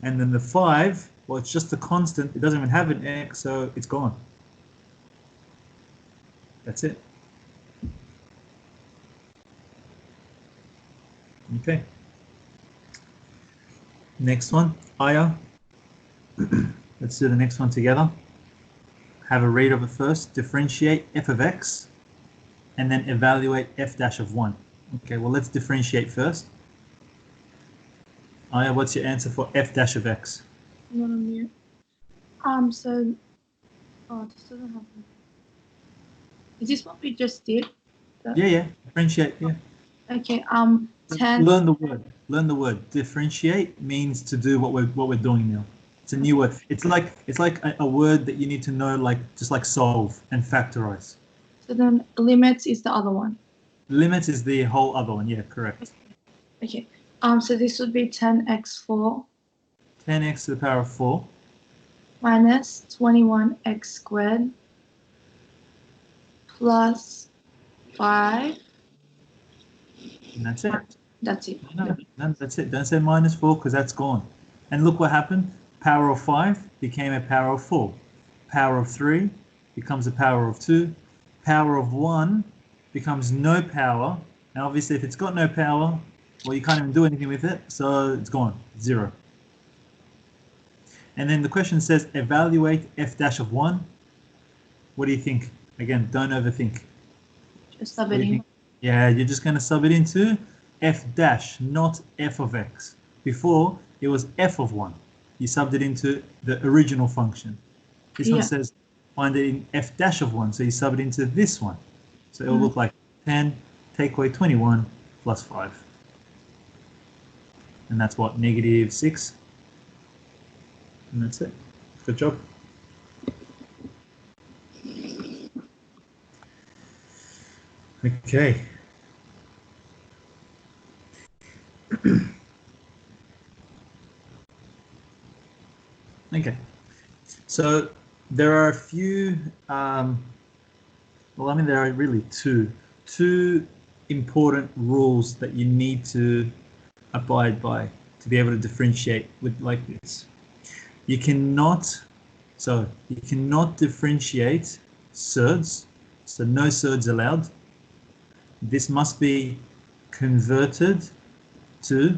and then the 5, well, it's just a constant. It doesn't even have an x, so it's gone. That's it. Okay. Next one, Aya. Let's let's do the next one together. Have a read of it first. Differentiate f of x, and then evaluate f dash of 1. Okay, well, let's differentiate first. Aya, what's your answer for f dash of x? I'm not on mute. So, oh, this doesn't have. Is this what we just did? Yeah. Differentiate, yeah. Okay, 10. Learn the word. Learn the word. Differentiate means to do what we're doing now. It's a new word. It's like a word that you need to know, like just like solve and factorize. So then limits is the other one. Limits is the whole other one. Yeah, correct. Okay. So this would be 10x4 10x to the power of 4 minus 21x squared plus 5. and that's it. That's it. No, that's it. Don't say minus 4 because that's gone. And look what happened. Power of 5 became a power of 4. Power of 3 becomes a power of 2. Power of 1 becomes no power. And obviously if it's got no power, well, you can't even do anything with it. So it's gone. 0. And then the question says evaluate f dash of 1. What do you think? Again, don't overthink. Just sub it in. Yeah, you're just going to sub it into f dash, not f of x. Before, it was f of 1. You subbed it into the original function. This one says find it in f dash of 1, so you sub it into this one. So it will look like 10, take away 21, plus 5. And that's what, negative 6. And that's it. Good job. Okay. Okay. So there are a few, well, I mean, there are really two important rules that you need to abide by to be able to differentiate with like this. You cannot differentiate surds, so no surds allowed. This must be converted to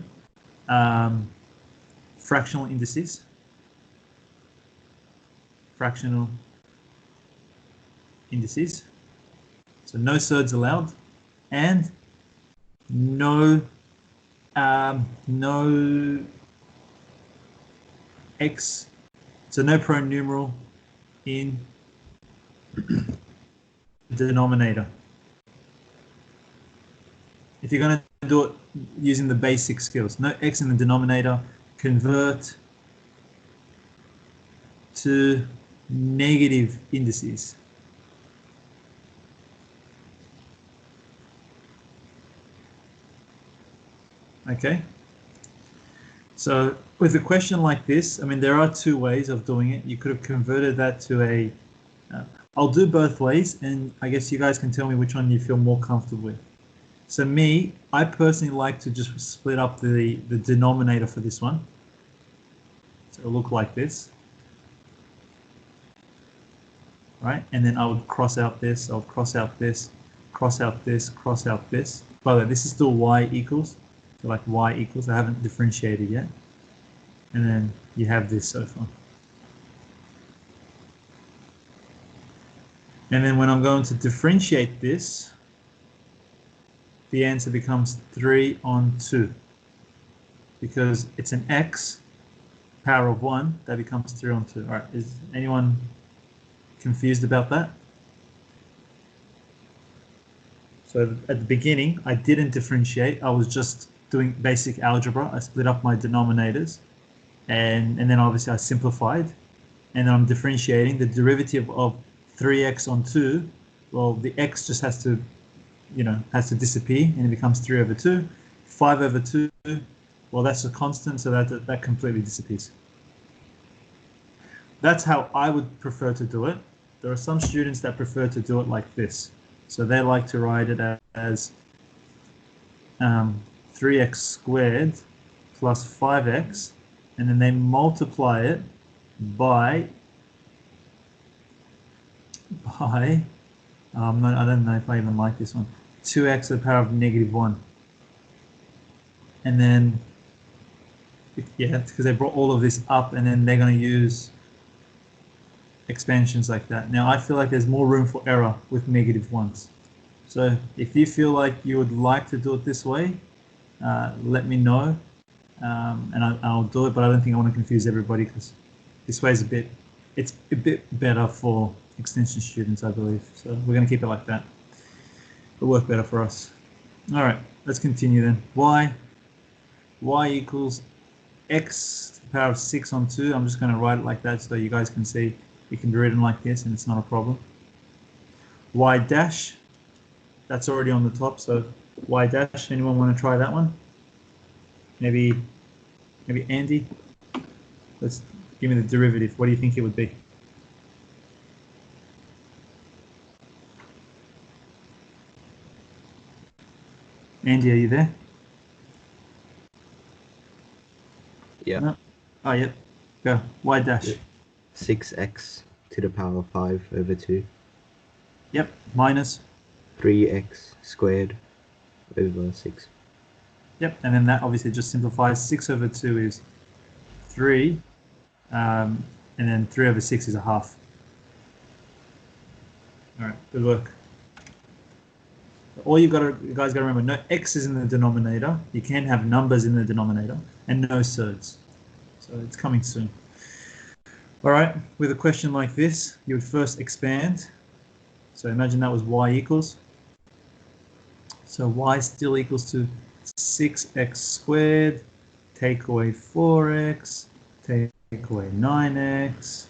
fractional indices. Fractional indices. So no surds allowed, and no x, so no prime numeral in the denominator. If you're going to do it using the basic skills, no x in the denominator, convert to negative indices. Okay. So with a question like this, I mean, there are two ways of doing it. You could have converted that to a, I'll do both ways, and I guess you guys can tell me which one you feel more comfortable with. So me, I personally like to just split up the denominator for this one. So it'll look like this. Right, and then I would cross out this, I'll cross out this, cross out this, cross out this. By the way, this is still y equals, so like y equals, I haven't differentiated yet. And then you have this so far. And then when I'm going to differentiate this, the answer becomes 3 on 2. Because it's an x, power of 1, that becomes 3 on 2. All right, is anyone confused about that? So at the beginning, I didn't differentiate. I was just doing basic algebra. I split up my denominators, and then obviously I simplified, and then I'm differentiating the derivative of 3x on 2. Well, the x just has to, has to disappear, and it becomes 3 over 2. 5 over 2, well, that's a constant, so that completely disappears. That's how I would prefer to do it. There are some students that prefer to do it like this. So they like to write it as 3x squared plus 5x, and then they multiply it by I don't know if I even like this one, 2x to the power of -1. And then, yeah, it's because they brought all of this up, and then they're going to use expansions like that. Now, I feel like there's more room for error with negative ones. So if you feel like you would like to do it this way, let me know, and I'll do it, but I don't think I want to confuse everybody because this way is it's a bit better for extension students, I believe. So we're going to keep it like that. It'll work better for us. All right, let's continue then. Y equals x to the power of 6 on 2. I'm just going to write it like that so you guys can see it can be written like this and it's not a problem. Y dash, that's already on the top, so y dash, anyone want to try that one? Maybe Andy? Let's give me the derivative. What do you think it would be? Andy, are you there? Yeah. No? Oh, yep. Go. Y dash. 6x to the power of 5 over 2. Yep. Minus. 3x squared over 6. Yep. And then that obviously just simplifies. 6 over 2 is 3. And then 3 over 6 is a half. All right. Good work. All you guys got to remember, no x's in the denominator. You can't have numbers in the denominator, and no surds. So it's coming soon. All right, with a question like this, you would first expand. So imagine that was y equals. So y still equals to 6x squared, take away 4x, take away 9x,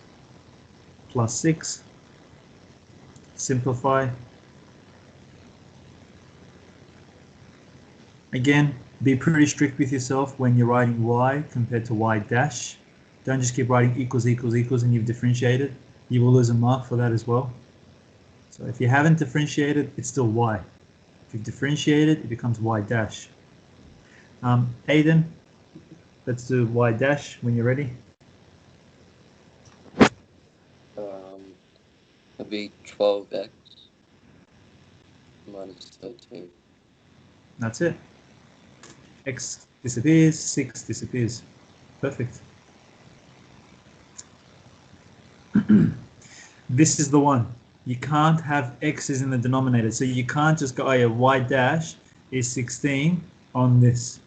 plus 6. Simplify. Again, be pretty strict with yourself when you're writing y compared to y dash. Don't just keep writing equals, equals, equals, and you've differentiated. You will lose a mark for that as well. So if you haven't differentiated, it's still y. If you've differentiated, it becomes y dash. Aiden, let's do y dash when you're ready. It'd be 12x minus 13. That's it. X disappears, 6 disappears. Perfect. This is the one. You can't have x's in the denominator. So you can't just go, oh yeah, y dash is 16 on this.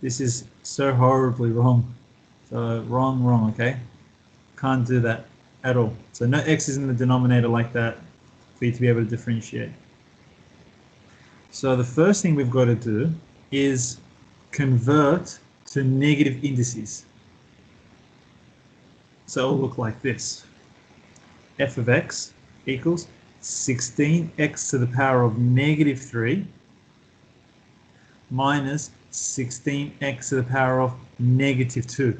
This is so horribly wrong. So wrong, okay? Can't do that at all. So no x's in the denominator like that for you to be able to differentiate. So the first thing we've got to do is convert to negative indices. So it'll look like this. F of x equals 16x to the power of negative 3 minus 16x to the power of negative 2.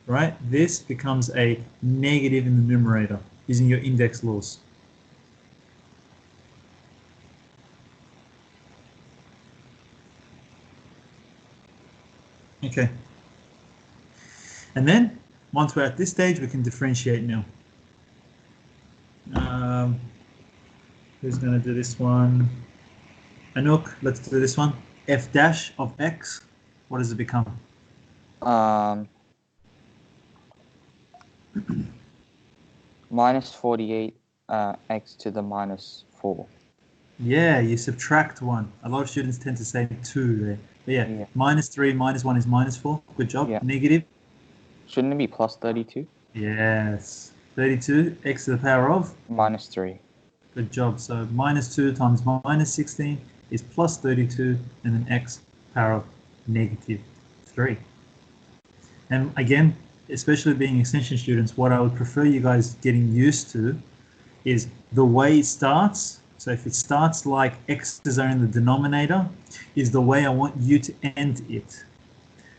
Right? This becomes a negative in the numerator using your index laws. Okay. And then, once we're at this stage, we can differentiate now. Who's going to do this one? Anouk, let's do this one. F dash of x, what does it become? Minus 48 x to the minus 4. Yeah, you subtract 1. A lot of students tend to say 2 there. But yeah, minus 3 minus 1 is minus 4. Good job. Yeah. Negative. Shouldn't it be plus 32? Yes. 32 x to the power of? Minus 3. Good job. So minus 2 times minus 16 is plus 32, and then x power of negative 3. And again, especially being extension students, what I would prefer you guys getting used to is the way it starts. So if it starts like x's are in the denominator, is the way I want you to end it.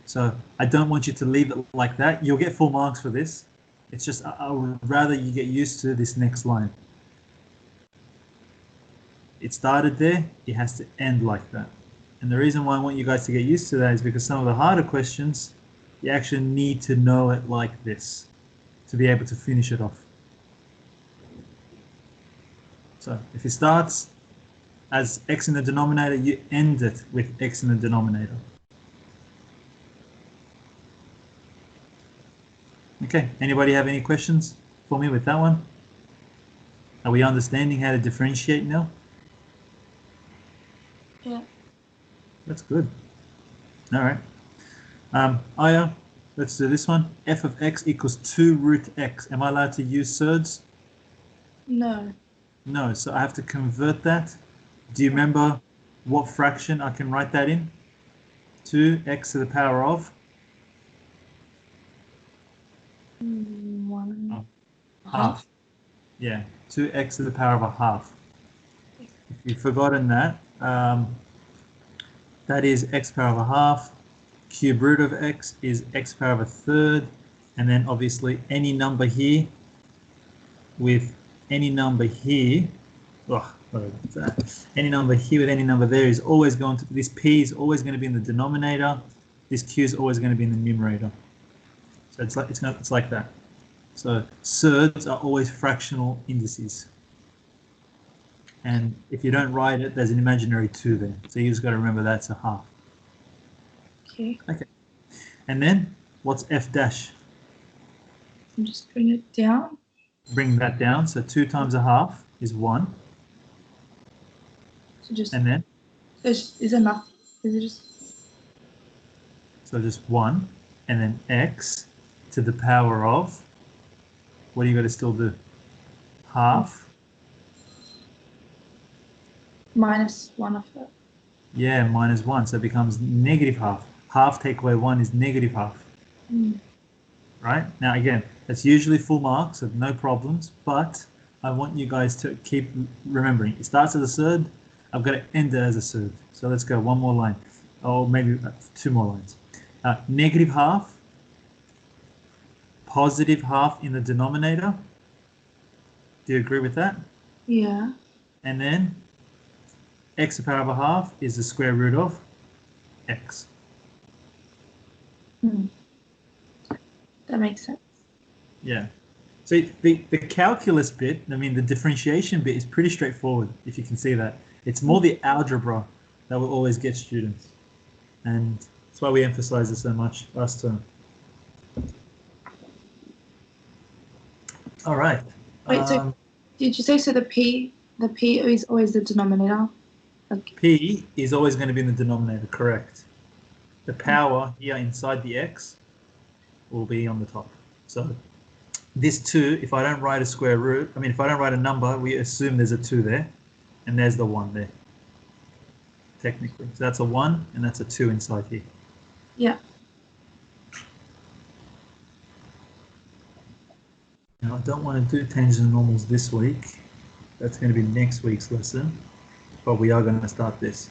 So I don't want you to leave it like that. You'll get full marks for this. It's just I would rather you get used to this next line. It started there, it has to end like that. And the reason why I want you guys to get used to that is because some of the harder questions, you actually need to know it like this to be able to finish it off. So if it starts as x in the denominator, you end it with x in the denominator. Okay, anybody have any questions? for me with that one? Are we understanding how to differentiate now? Yeah. That's good. All right. Aya, let's do this one. F of x equals 2 root x. Am I allowed to use surds? No. No, so I have to convert that. Do you remember what fraction I can write that in? 2x to the power of? 1 Half. Yeah, 2x to the power of a half. If you've forgotten that, that is x power of a half. Cube root of x is x power of a third. And then obviously any number here with any number here, any number here with any number there is always going to, this p is always going to be in the denominator. This q is always going to be in the numerator. So it's like that. So surds are always fractional indices. And if you don't write it, there's an imaginary 2 there. So you just got to remember that's a half. Okay. Okay. And then what's f dash? I'm just bring it down. Bring that down. So 2 times a half is 1. So just, And then? is enough. Is it just? So just 1. And then x to the power of, what do you got to still do? Half. Minus 1 of it. Yeah, minus 1. So it becomes negative half. Half take away 1 is negative half. Right? Now, again, that's usually full marks, so no problems. But I want you guys to keep remembering. It starts as a surd. I've got to end it as a surd. So let's go one more line. Or maybe 2 more lines. Negative half. Positive half in the denominator. Do you agree with that? Yeah. And then x to the power of a half is the square root of x. That makes sense. Yeah. So the calculus bit, I mean the differentiation bit is pretty straightforward, if you can see that. It's more the algebra that will always get students. And that's why we emphasize it so much last term. All right. Wait, so did you say so the p is always the denominator? Okay. P is always going to be in the denominator, correct. The power here inside the x will be on the top. So this 2, if I don't write a square root, if I don't write a number, we assume there's a 2 there, and there's the 1 there, technically. So that's a 1, and that's a 2 inside here. Yeah. Now, I don't want to do tangents and normals this week. That's going to be next week's lesson, but we are going to start this.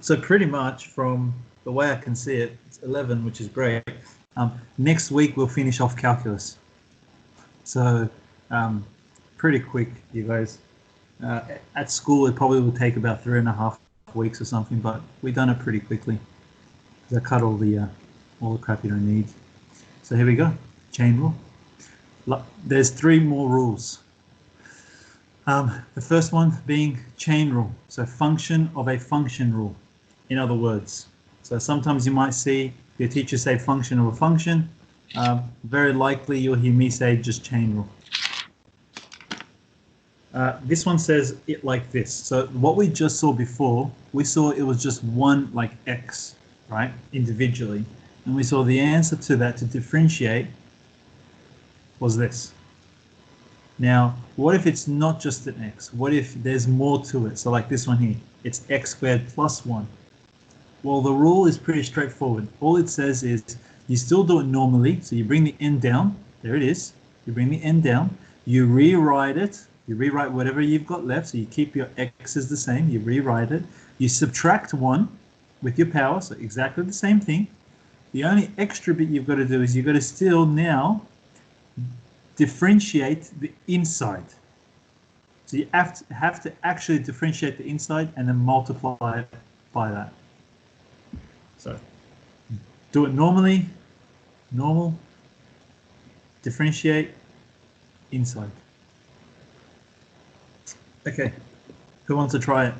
So pretty much from the way I can see it, it's 11, which is great. Next week, we'll finish off calculus. So pretty quick, you guys. At school, it probably will take about 3.5 weeks or something, but we've done it pretty quickly. I cut all the crap you don't need. So here we go, chain rule. There's 3 more rules. The first one being chain rule, so function of a function rule, in other words. So sometimes you might see your teacher say function of a function. Very likely you'll hear me say just chain rule. This one says it like this. So what we just saw before, we saw it was just one like x, right, individually. And we saw the answer to that to differentiate was this. Now, what if it's not just an x? What if there's more to it? So like this one here, it's x squared plus 1. Well, the rule is pretty straightforward. All it says is you still do it normally. So you bring the n down. There it is. You bring the n down. You rewrite it. You rewrite whatever you've got left. So you keep your x's the same. You rewrite it. You subtract 1 with your power. So exactly the same thing. The only extra bit you've got to do is you've got to still now differentiate the inside. So you have to actually differentiate the inside and then multiply it by that. So do it normally, normal, differentiate, inside. Okay, who wants to try it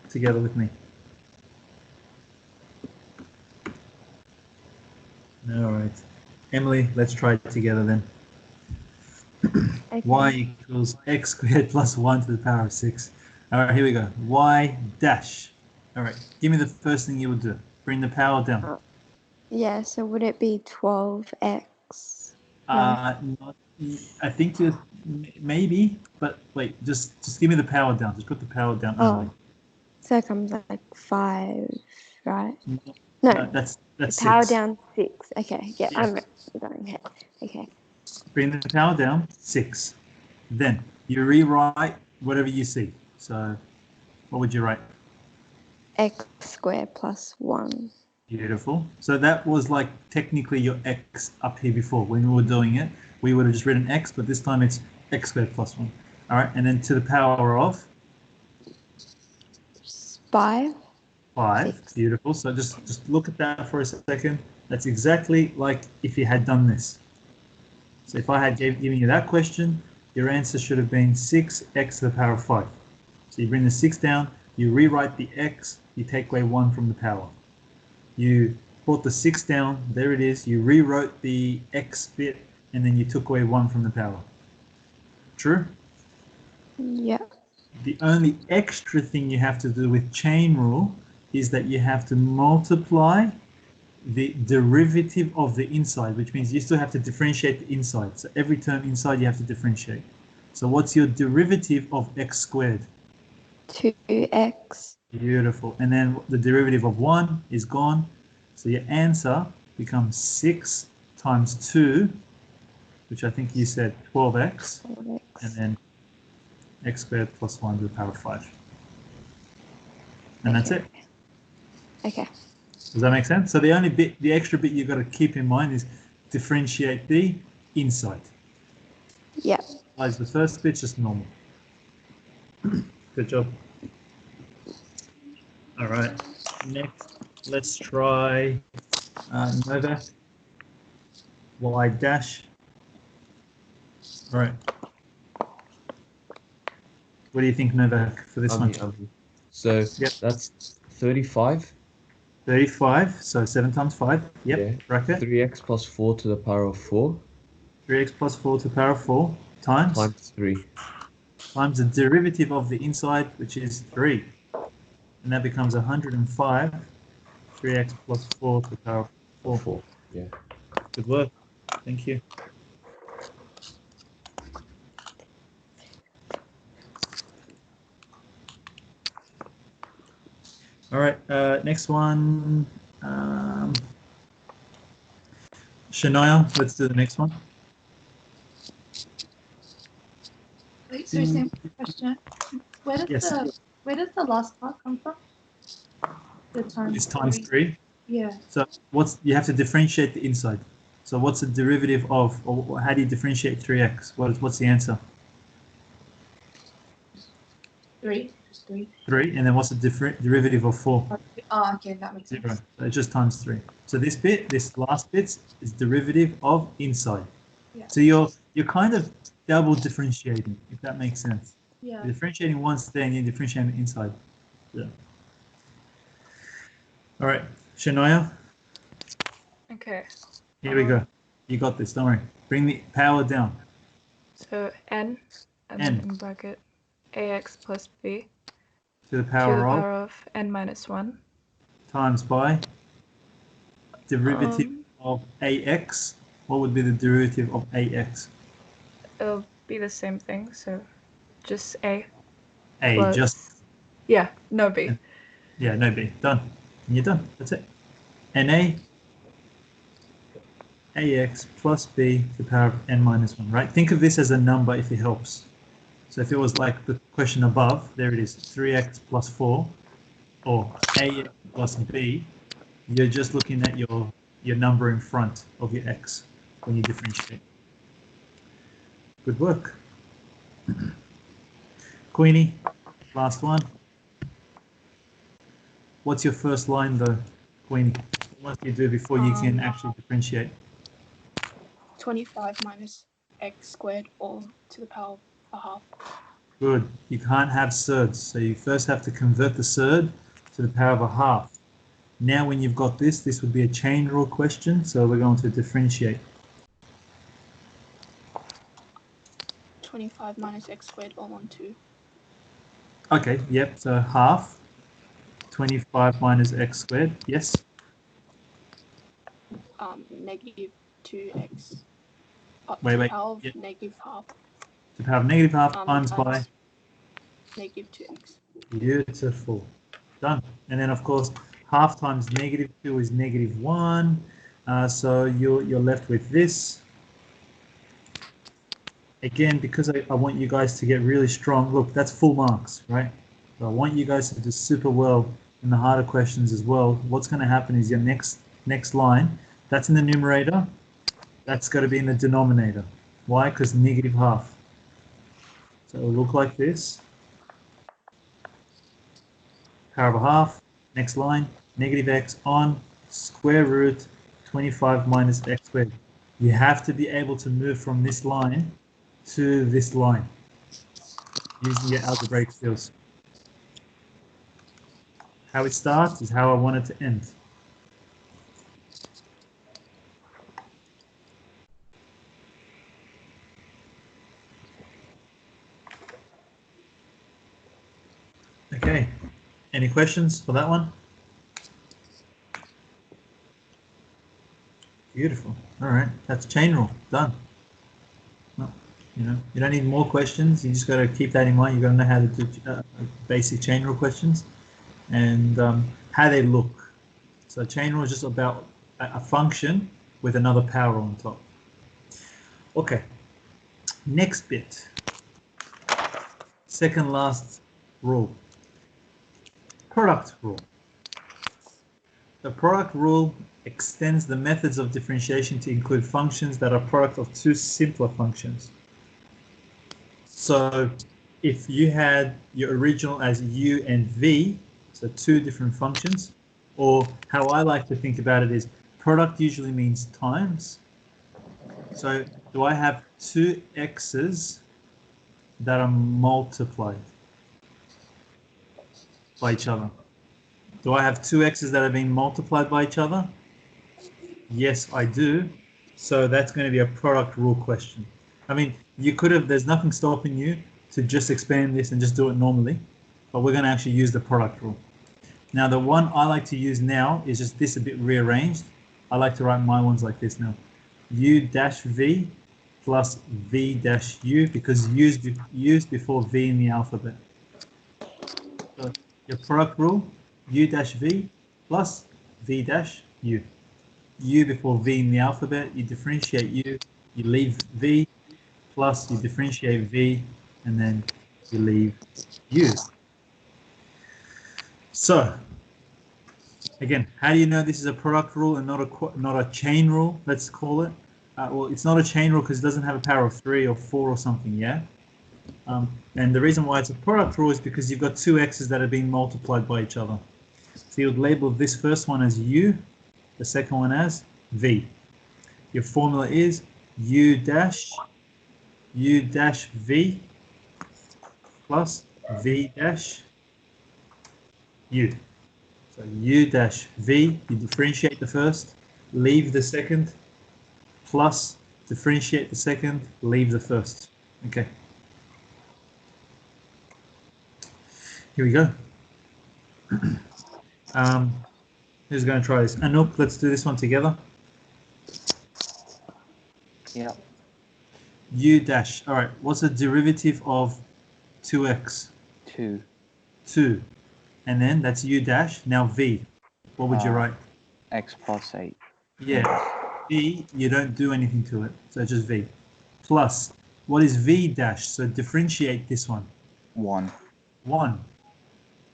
together with me? All right, Emily, let's try it together then. Okay. Y equals x squared plus 1 to the power of 6. All right, here we go. Y dash. All right, give me the first thing you would do. Bring the power down. Yeah, so would it be 12x? Not, I think you maybe, but wait, just give me the power down. Just put the power down only. Oh, so it comes like 5, right? No, No, that's power 6. down 6. Okay, yeah, Yeah. I'm going ahead. Okay. Bring the power down 6. Then you rewrite whatever you see. So what would you write? X squared plus 1. Beautiful. So that was like technically your x up here before. When we were doing it, we would have just written x, but this time it's x squared plus 1. All right, and then to the power of 5. 5. 6. Beautiful. So just look at that for a second. That's exactly like if you had done this. So if I had given you that question, your answer should have been 6x to the power of 5. So you bring the 6 down, you rewrite the x, you take away 1 from the power. You brought the 6 down, there it is, you rewrote the x bit, and then you took away 1 from the power. True? Yeah. The only extra thing you have to do with chain rule is that you have to multiply the derivative of the inside, which means you still have to differentiate the inside. So every term inside you have to differentiate. So what's your derivative of x squared? 2x. Beautiful. And then the derivative of 1 is gone. So your answer becomes 6 times 2, which I think you said 12x, 12x. and then x squared plus 1 to the power of 5. And that's it. Okay. Does that make sense? So the only bit, the extra bit you've got to keep in mind is differentiate the inside. Yeah. Otherwise, the first bit's just normal. Good job. All right. Next, let's try Novak. Y dash. All right. What do you think, Novak, for this one? So Yep. that's 35. 35, so 7 times 5. Yep, Yeah. bracket. 3x plus 4 to the power of 4 3x plus 4 to the power of 4 times times 3. times the derivative of the inside, which is 3. And that becomes 105. 3x plus 4 to the power of 4. 4. Yeah. Good work. Thank you. All right, next one. Shania, let's do the next one. Wait, so same question. Where does Yes. the last part come from? The times It's times 3. Yeah. So you have to differentiate the inside. So what's the derivative of, or how do you differentiate 3x? What's the answer? 3. Just 3. 3, and then what's the derivative of 4? Oh, okay, that makes 0. sense. So it's just times 3. So this last bit is derivative of inside. Yeah. So you're kind of double differentiating, if that makes sense. Yeah. You're differentiating one state and you're differentiating the inside. Yeah. All right, Shania, Okay. here we go. You got this, don't worry. Bring the power down. So n, and N. then in bracket ax plus b To the to the power of power of n minus 1. times by derivative of ax. What would be the derivative of ax? It'll be the same thing, so just a. A, plus- just, Yeah, no b. yeah, no B. Done. And you're done. That's it. Na ax plus b to the power of n minus 1, right? Think of this as a number if it helps. So if it was like the question above, there it is, 3x plus 4, or ax plus b, you're just looking at your number in front of your x when you differentiate. Good work. Queenie, last one. What's your first line though, Queenie? What must you do before you can actually differentiate? 25 minus x squared all to the power of a half. Good. You can't have surds, so you first have to convert the surd to the power of a half. Now when you've got this would be a chain rule question, so we're going to differentiate. 25 minus x squared all on 2. Okay, yep, so half 25 minus x squared, yes. Negative 2x up Wait, to the wait, power of yep. negative half To the power of negative half times by times negative 2x. beautiful. Done. And then of course half times negative 2 is negative 1. So you're left with this. Again, because I want you guys to get really strong. Look, that's full marks, right? So I want you guys to do super well in the harder questions as well. What's going to happen is your next line, that's in the numerator, that's got to be in the denominator. Why? Because negative half. So it'll look like this. Power of a half, next line, negative x on square root 25 minus x squared. You have to be able to move from this line to this line using your algebraic skills. How it starts is how I want it to end. Okay, any questions for that one? Beautiful. All right, that's chain rule, done. Well, you don't need more questions. You just got to keep that in mind. You got to know how to do basic chain rule questions and how they look. So chain rule is just about a function with another power on top. Okay, next bit. Second last rule. Product rule. The product rule extends the methods of differentiation to include functions that are product of two simpler functions. So if you had your original as u and v, so two different functions, or how I like to think about it is product usually means times. So do I have two x's that are multiplied by each other? Do I have two x's that are being multiplied by each other? Yes, I do. So that's going to be a product rule question. I mean, you could have, there's nothing stopping you to just expand this and just do it normally, but we're going to actually use the product rule. Now, the one I like to use now is just this a bit rearranged. I like to write my ones like this now. U dash V plus V dash U, because U's before V in the alphabet. So your product rule, U dash V plus V dash U. U before V in the alphabet, you differentiate U, you leave V, plus you differentiate V, and then you leave U. So, again, how do you know this is a product rule and not a chain rule, let's call it? Well, it's not a chain rule because it doesn't have a power of 3 or 4 or something, yeah? And the reason why it's a product rule is because you've got two x's that are being multiplied by each other. So you would label this first one as U, the second one as V. Your formula is U dash V plus V dash U. So U dash V, you differentiate the first, leave the second, plus differentiate the second, leave the first. Okay. Here we go. Who's going to try this? Anoop, let's do this one together. Yeah. U dash. All right. What's the derivative of 2x? 2. 2. And then that's U dash. Now V. What would you write? X plus 8. Yeah. V, you don't do anything to it. So just V. Plus, what is V dash? So differentiate this one. 1. 1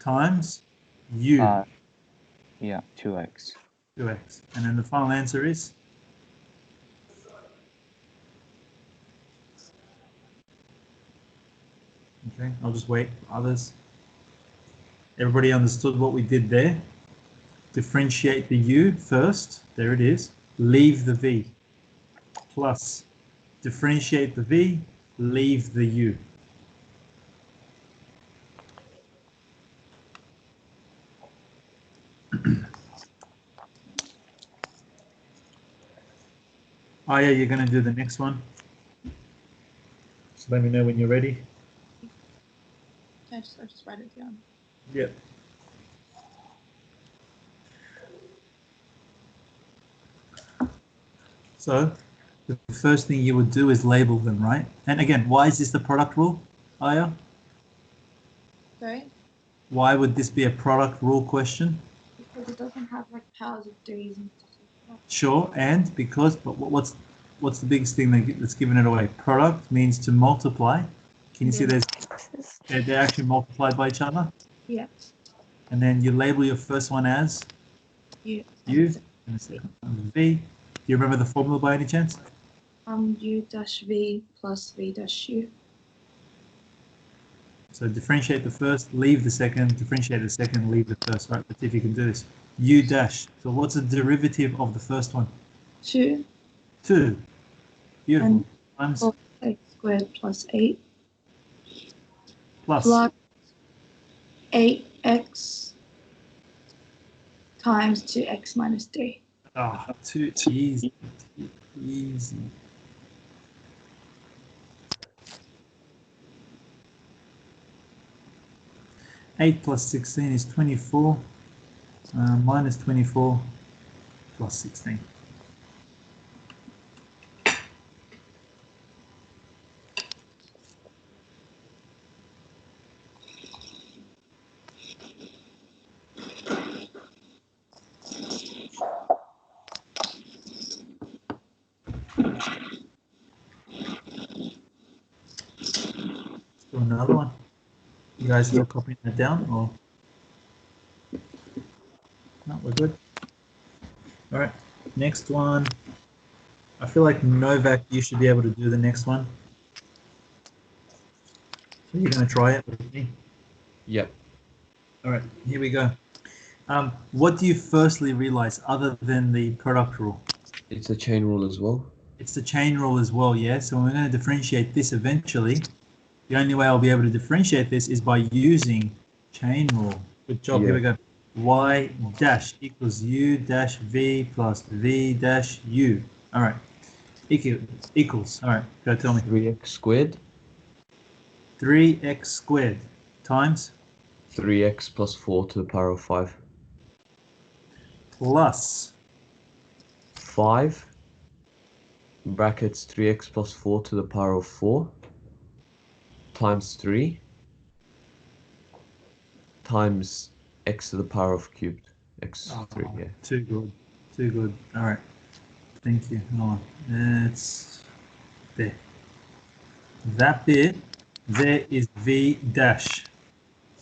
times U. Yeah, 2x. 2x. And then the final answer is? Okay, I'll just wait for others. Everybody understood what we did there? Differentiate the U first. There it is. Leave the V. Plus, differentiate the V, leave the U. Oh yeah, you're going to do the next one. So let me know when you're ready. I just write it down. Yep. So the first thing you would do is label them, right? And again, why is this the product rule, Aya? Sorry? Why would this be a product rule question? Because it doesn't have like powers of threes and stuff like that. Sure, and because, but what's the biggest thing that's given it away? Product means to multiply. Can you see they're actually multiplied by each other? Yeah. And then you label your first one as U. U, and the second one V. Do you remember the formula by any chance? U dash V plus V dash U. So differentiate the first, leave the second, differentiate the second, leave the first. Right, let's see if you can do this. U dash. So what's the derivative of the first one? 2. 2. Beautiful. And Times 4x squared plus 8 plus. plus 8x times 2x minus 3. Ah, too easy. Too easy. Eight plus 16 is 24. Minus 24 plus 16. Let's do another one. You guys still copying that down, or no? We're good. All right, next one. I feel like Novak, you should be able to do the next one. So you're going to try it with me? Yep. All right, here we go. What do you firstly realize other than the product rule? It's a chain rule as well. It's the chain rule as well, yeah? So we're going to differentiate this eventually. The only way I'll be able to differentiate this is by using chain rule. Good job, Yeah. Here we go. Y dash equals U dash V plus V dash U. All right, equals, all right, go tell me. 3x squared. 3x squared times 3x plus 4 to the power of 5. plus 5 brackets 3x plus 4 to the power of 4 times 3 times x to the power of cubed. x3, yeah. Too good, too good. All right, thank you. Hold on, it's there. That bit there is V dash,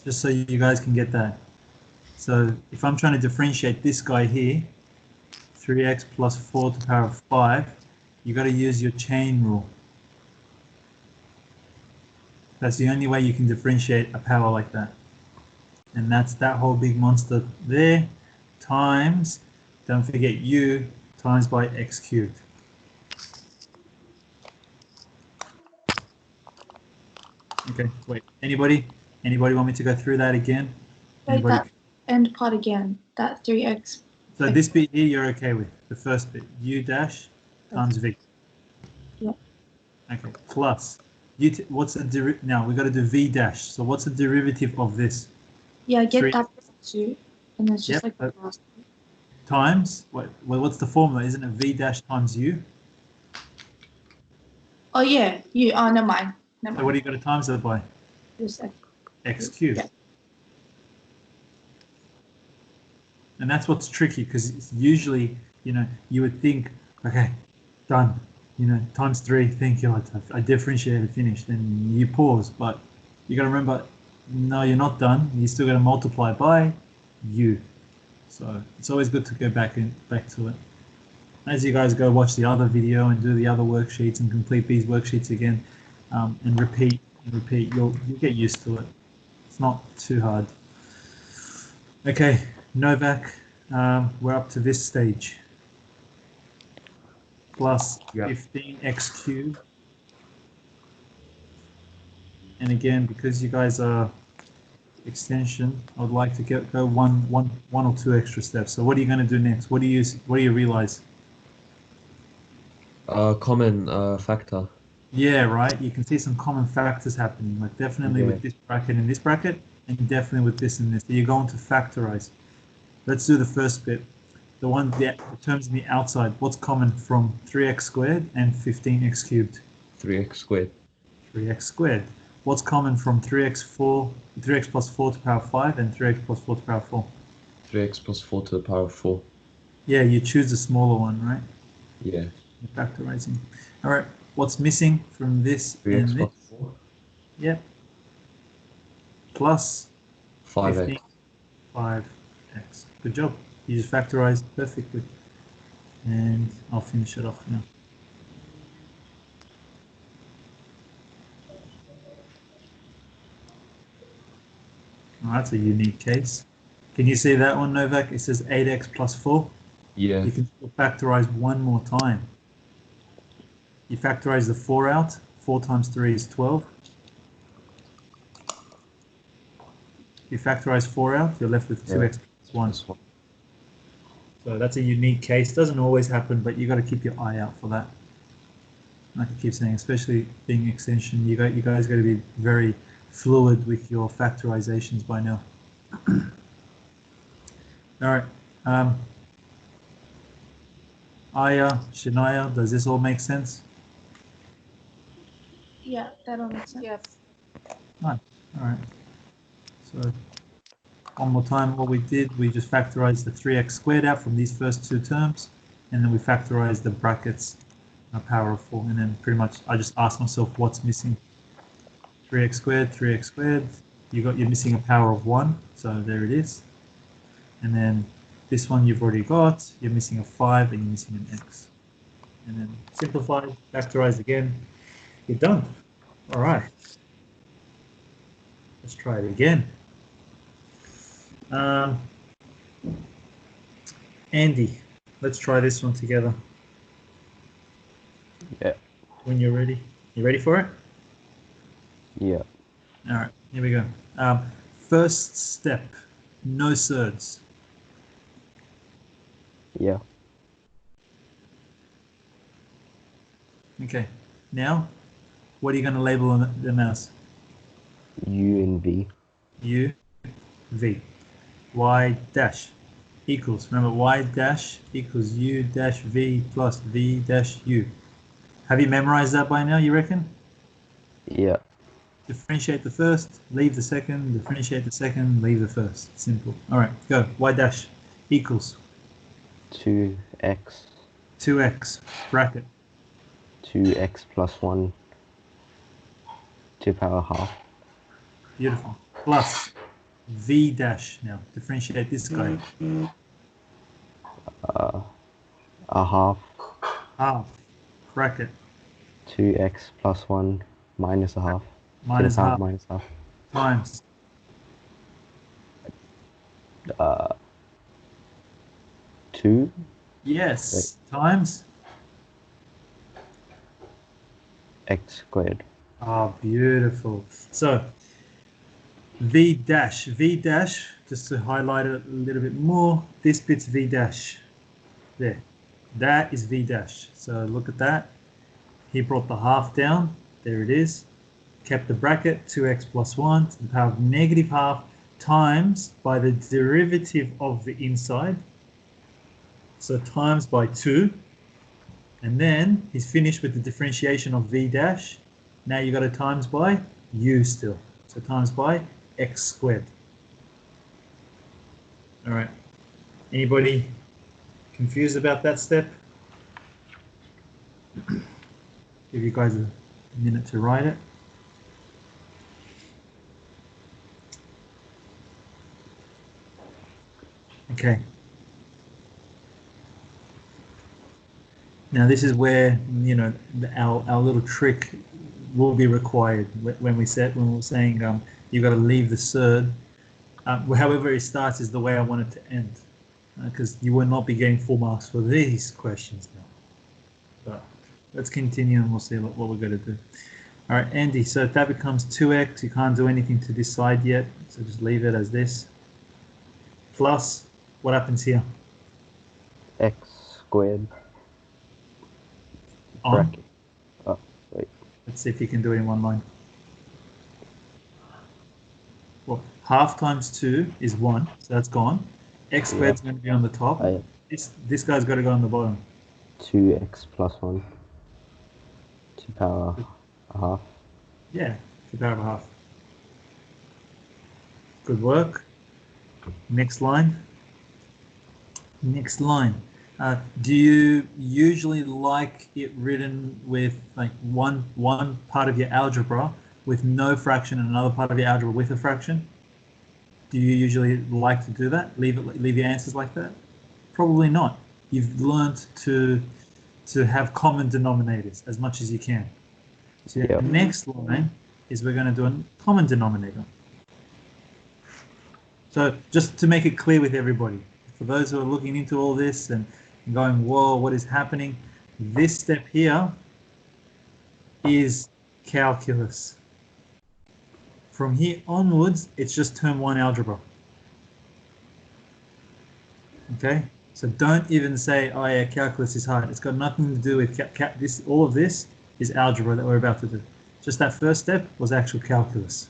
just so you guys can get that. So if I'm trying to differentiate this guy here, 3x plus 4 to the power of 5, you got to use your chain rule. That's the only way you can differentiate a power like that. And that's that whole big monster there, times, don't forget U, times by x cubed. Okay, wait, anybody want me to go through that again? Wait, Anybody? that end part again. That 3x. So this bit here you're okay with, the first bit, U dash times V. Yeah. Okay, plus, what's the now we got to do V dash, so what's the derivative of this? Yeah, get 3. that 2. And then it's just Yep, like the last. Times, what's the formula? Isn't it V dash times U? Oh, yeah. U. Oh, never mind. Never So mind. what are you going to times it by? Just like, X cubed. Yeah. And that's what's tricky, because usually, you would think, okay, done, times 3, thank you, I differentiated, finished, and you pause, but you got to remember, no, you're not done. You still got to multiply by U. So it's always good to go back to it. As you guys go watch the other video and do the other worksheets and complete these worksheets again, and repeat, you'll get used to it. It's not too hard. Okay, Novak, we're up to this stage. Plus 15x cubed. And again, because you guys are extension, I would like to go one or two extra steps. So what are you going to do next? What do you realize? Common factor. Yeah, right. You can see some common factors happening, like definitely with this bracket and this bracket, and definitely with this and this. So you're going to factorize. Let's do the first bit. The one, the terms in the outside. What's common from 3x squared and 15x cubed? 3x squared. 3x squared. What's common from 3x plus 4 to the power 5 and 3x plus 4 to the power 4? 3x plus 4 to the power of 4. Yeah, you choose the smaller one, right? Yeah. You're factorizing. All right. What's missing from this 3x and plus this? 4. Yep. Plus 5x. 15, 5x. Good job. You just factorized perfectly. And I'll finish it off now. Oh, that's a unique case. Can you see that one, Novak? It says 8x plus 4. Yeah. You can still factorize one more time. You factorize the 4 out. 4 times 3 is 12. You factorize 4 out, you're left with 2x plus 1. So that's a unique case. Doesn't always happen, but you got to keep your eye out for that. Like I keep saying, especially being extension, you guys got to be very fluid with your factorizations by now. All right. Aya, Shania, does this all make sense? Yeah, that all makes sense. Yes. Nice. All right. So one more time, what we did, we just factorized the 3x squared out from these first two terms, and then we factorized the brackets, power of 4, and then pretty much I just asked myself what's missing. 3x squared, you're missing a power of 1, so there it is. And then this one you've already got, you're missing a 5 and you're missing an x. And then simplify, factorize again, you're done. All right. Let's try it again. Andy, let's try this one together. Yeah. When you're ready. You ready for it? Yeah. All right, here we go. First step, no surds. Yeah. Okay, now, what are you going to label them as? U and V. U, V. Y dash equals, remember, Y dash equals U dash V plus V dash U. Have you memorized that by now, you reckon? Yeah. Differentiate the first, leave the second, differentiate the second, leave the first. Simple. All right, go. Y dash equals 2x. 2x, bracket. 2x plus 1 to the power half. Beautiful. Plus V dash. Now, differentiate this guy. A half. Half, bracket. 2x plus 1 minus a half. Minus half. Minus half. Times. 2. Yes. Wait. Times. X squared. Oh, beautiful. So, V dash, just to highlight it a little bit more, this bit's V dash. There. That is V dash. So look at that. He brought the half down. There it is. Kept the bracket, 2x plus 1 to the power of negative half times by the derivative of the inside. So times by 2. And then he's finished with the differentiation of V dash. Now you got a times by U still. So times by x squared. All right. Anybody confused about that step? Give you guys a minute to write it. Okay. Now this is where, you know, our little trick will be required when we're saying you got to leave the surd. However it starts is the way I want it to end, because you will not be getting full marks for these questions now. But let's continue and we'll see what we're going to do. All right, Andy, so if that becomes 2x, you can't do anything to this side yet, so just leave it as this. Plus, what happens here? X squared. On. Bracket. Oh, wait. Let's see if you can do it in one line. Well, half times 2 is 1, so that's gone. X squared is going to be on the top. This guy's got to go on the bottom. 2x plus 1 to the power a half. Yeah, to the power of a half. Good work. Next line. Next line. Do you usually like it written with like one part of your algebra with no fraction and another part of your algebra with a fraction? Do you usually like to do that? Leave your answers like that? Probably not. You've learned to have common denominators as much as you can. So the next line is we're going to do a common denominator. So just to make it clear with everybody, for those who are looking into all this and going, whoa, what is happening? This step here is calculus. From here onwards, it's just term 1 algebra. Okay, so don't even say, oh yeah, calculus is hard. It's got nothing to do with this. All of this is algebra that we're about to do. Just that first step was actual calculus.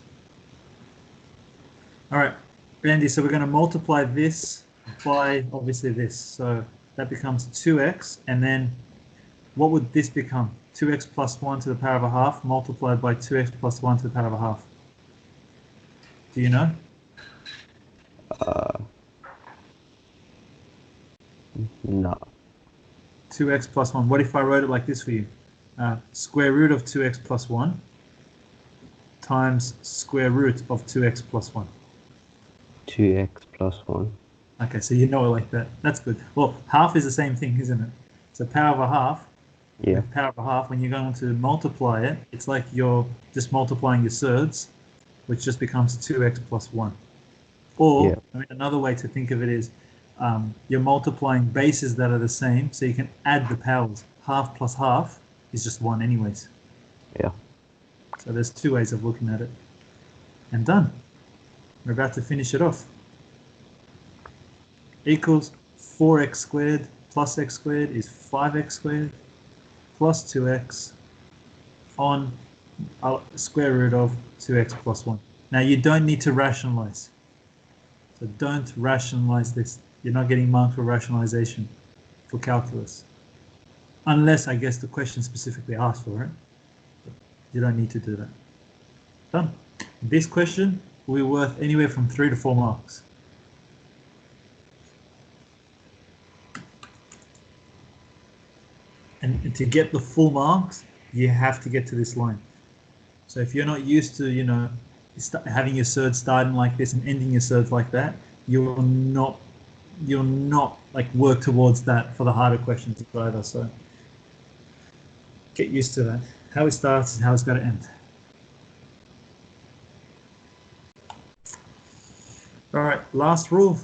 All right, Randy, so we're going to multiply this by obviously this. So that becomes 2x, and then what would this become? 2x plus 1 to the power of a half multiplied by 2x plus 1 to the power of a half. Do you know? No. 2x plus 1. What if I wrote it like this for you? Square root of 2x plus 1 times square root of 2x plus 1. 2x plus 1. Okay, so you know it like that. That's good. Well, half is the same thing, isn't it? So power of a half. Yeah. Power of a half, when you're going to multiply it, it's like you're just multiplying your surds, which just becomes 2x plus 1. Or, I mean, another way to think of it is you're multiplying bases that are the same, so you can add the powers. Half plus half is just 1 anyways. Yeah. So there's 2 ways of looking at it. And done. We're about to finish it off. Equals 4x squared plus x squared is 5x squared plus 2x on square root of 2x plus 1. Now you don't need to rationalize. So don't rationalize this. You're not getting marked for rationalization for calculus. Unless, I guess, the question specifically asks for it. You don't need to do that. Done. This question will be worth anywhere from 3 to 4 marks. And to get the full marks, you have to get to this line. So if you're not used to, you know, having your surds starting like this and ending your surds like that, you'll not like work towards that for the harder questions either. So get used to that. How it starts and how it's got to end. All right, last rule.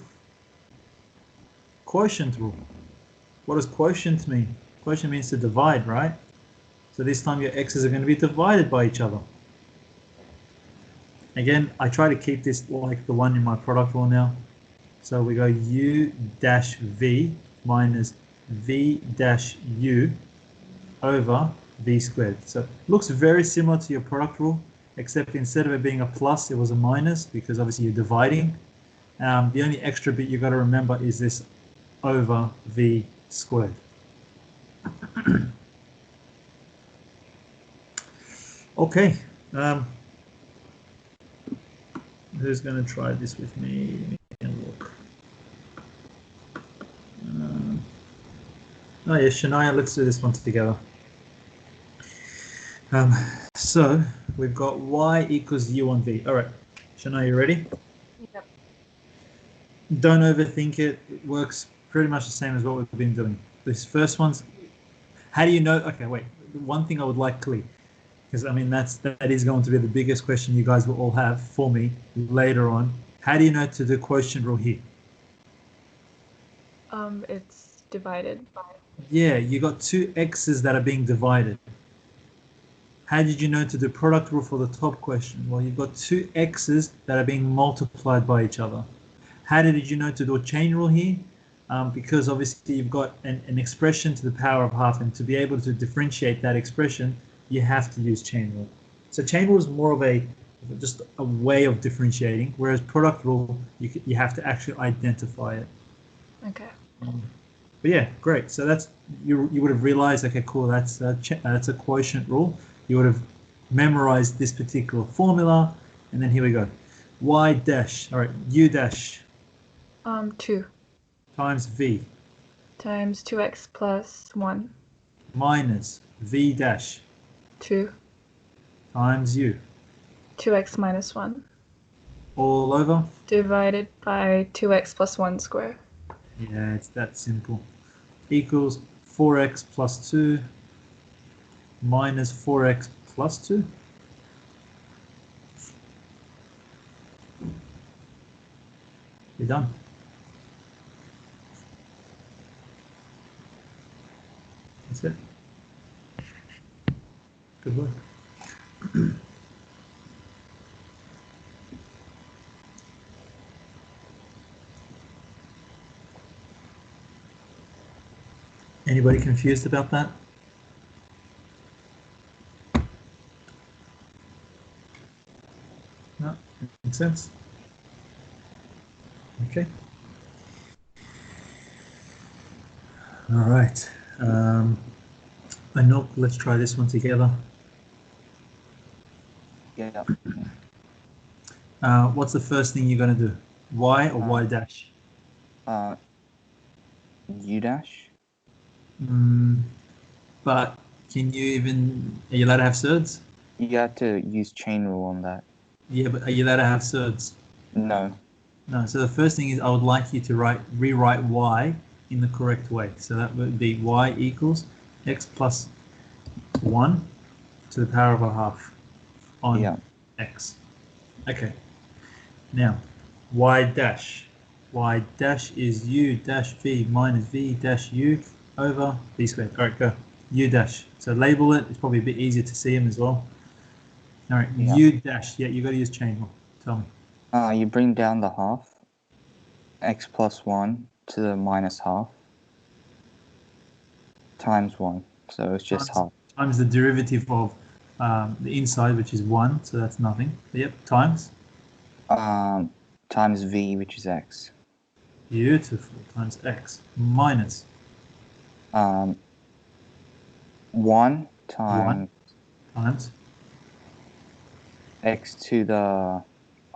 Quotient rule. What does quotient mean? Quotient means to divide, right? So this time your x's are going to be divided by each other. Again, I try to keep this like the one in my product rule now. So we go u dash v minus v dash u over v squared. So it looks very similar to your product rule, except instead of it being a plus, it was a minus because obviously you're dividing. The only extra bit you've got to remember is this over v squared. Okay. Who's going to try this with me? Let me look. Oh yeah, Shania, let's do this one together. So we've got y equals u on v. All right, Shania, you ready? Yep. Don't overthink it. It works pretty much the same as what we've been doing. This first one's, how do you know? Okay, wait. One thing I would like clear, because I mean that is going to be the biggest question you guys will all have for me later on. How do you know to do quotient rule here? It's divided by. Yeah, you got 2 x's that are being divided. How did you know to do product rule for the top question? Well, you've got 2 x's that are being multiplied by each other. How did you know to do a chain rule here? Because obviously you've got an expression to the power of half, and to be able to differentiate that expression, you have to use chain rule. So chain rule is more of just a way of differentiating, whereas product rule, you have to actually identify it. Okay. But yeah, great. So that's you would have realized, okay, cool, that's a quotient rule. You would have memorized this particular formula, and then here we go. Y dash, all right, U dash 2 times V times 2x plus 1, minus V dash 2, times U 2x minus 1, all over. divided by 2x plus 1 square. Yeah, it's that simple. Equals 4x plus 2 minus 4x plus 2. You're done. That's it. Good work. Anybody confused about that? No? Makes sense? Okay. All right. Anok, let's try this one together. Yeah. What's the first thing you're going to do? Y or Y dash? U dash. But can you even, are you allowed to have surds? You have to use chain rule on that. Yeah, but are you allowed to have surds? No. No, so the first thing is I would like you to rewrite Y in the correct way. So that would be Y equals X plus 1 to the power of a half on X. Okay. Now, Y dash. Y dash is U dash V minus V dash U over V squared. All right, go. U dash. So label it. It's probably a bit easier to see them as well. All right, U dash. Yeah, you got to use chain rule. Tell me. You bring down the half. X plus 1 to the minus half. Times 1. So it's just half. Times the derivative of the inside, which is 1. So that's nothing. Yep, times. Times V, which is X. Beautiful. Times X. Minus. 1 times X to the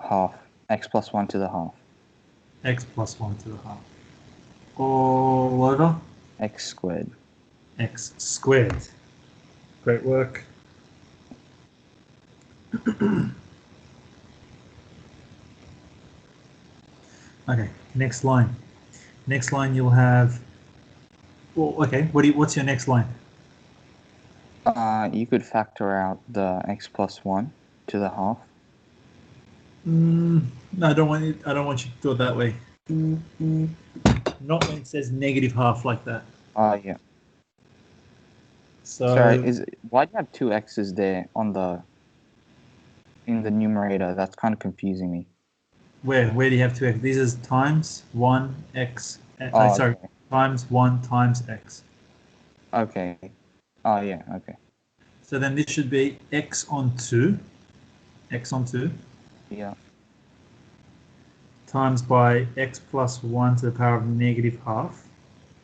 half. X plus 1 to the half. X plus 1 to the half. All over? X squared. X squared. Great work. Okay, next line. Next line you'll have, well, okay, what's your next line? You could factor out the X plus 1 to the half. No, I don't want you to do it that way. Not when it says negative half like that. Yeah. So sorry, why do you have 2 x's there in the numerator? That's kind of confusing me. Where do you have 2x? These is times 1x. Sorry, okay. Times 1 times x. Okay. Oh yeah. Okay. So then this should be x on 2. X on 2. Yeah. Times by x plus 1 to the power of negative half.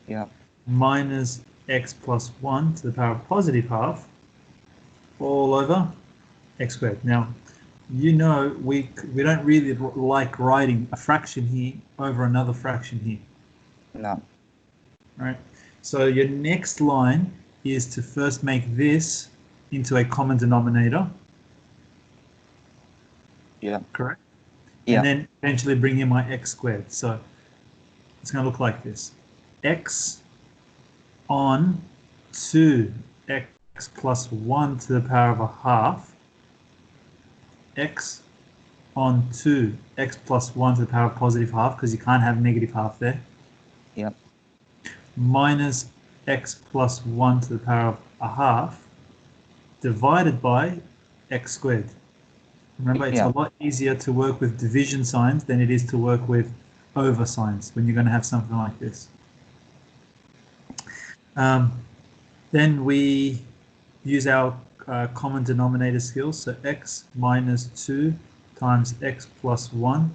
Yeah. Minus x plus 1 to the power of positive half. All over x squared. Now, you know we don't really like writing a fraction here over another fraction here. No. Right. So your next line is to first make this into a common denominator. Yeah. Correct? Yeah. And then eventually bring in my x squared. So it's going to look like this. X on 2x plus 1 to the power of a half. X on 2x plus 1 to the power of positive half, because you can't have negative half there. Yep. Minus x plus 1 to the power of a half divided by x squared. Remember, it's a lot easier to work with division signs than it is to work with over signs when you're going to have something like this. Then we use our common denominator skills. So x minus 2 times x plus 1.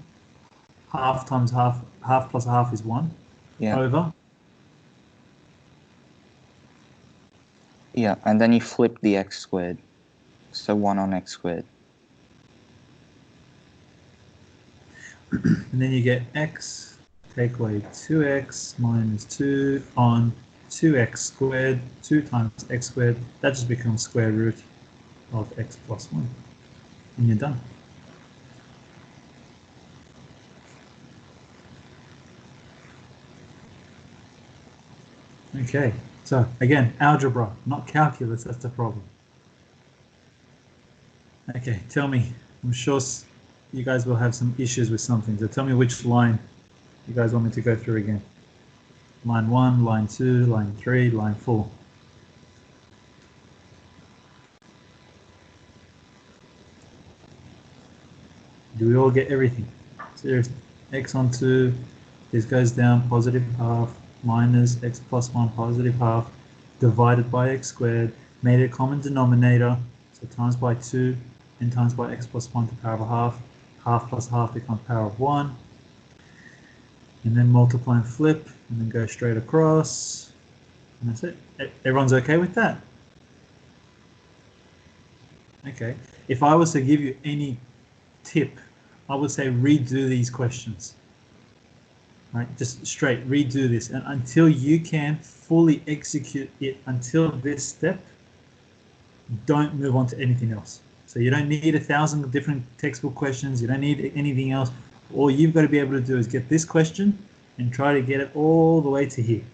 Half times half, half plus half is 1. Yeah. Over. Yeah, and then you flip the x squared. So 1 on x squared. And then you get x, take away 2x minus 2 on 2x squared, 2 times x squared. That just becomes square root of x plus 1. And you're done. Okay, so again, algebra, not calculus, that's the problem. Okay, tell me, I'm sure you guys will have some issues with something, so tell me which line you guys want me to go through again. Line 1, line 2, line 3, line 4. Do we all get everything? Seriously, x on 2, this goes down, positive half, minus x plus 1 positive half, divided by x squared, made a common denominator, so times by 2, and times by x plus 1 to the power of a half. Half plus half becomes power of 1. And then multiply and flip, and then go straight across. And that's it. Everyone's okay with that? Okay. If I was to give you any tip, I would say redo these questions. Right, just straight redo this, and until you can fully execute it until this step, don't move on to anything else. So you don't need 1,000 different textbook questions, you don't need anything else. All you've got to be able to do is get this question and try to get it all the way to here.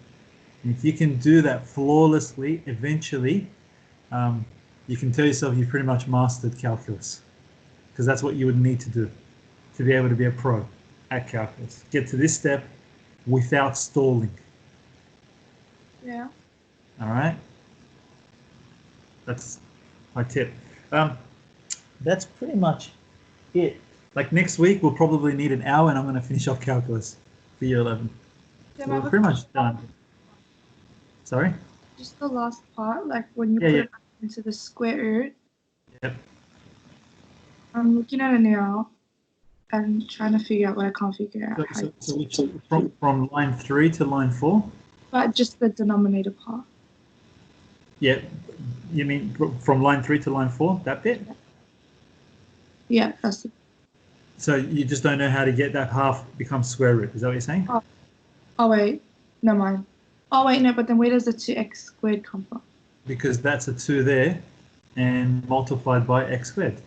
And if you can do that flawlessly, eventually you can tell yourself you've pretty much mastered calculus, because that's what you would need to do to be able to be a pro at calculus. Get to this step without stalling. Yeah. All right. That's my tip. That's pretty much it. Like next week, we'll probably need an hour, and I'm going to finish off calculus for year 11. Yeah, So we're pretty much done. Sorry? Just the last part, like when you Yeah, put yeah. it into the square root. Yep. I'm looking at it now and trying to figure out what I can't figure out. So from line 3 to line 4? But just the denominator part. Yeah. You mean from line 3 to line 4, that bit? Yeah, that's it. So you just don't know how to get that half become square root. Is that what you're saying? Oh wait, never mind. Oh wait, no, but then where does the 2x squared come from? Because that's a 2 there, and multiplied by x squared.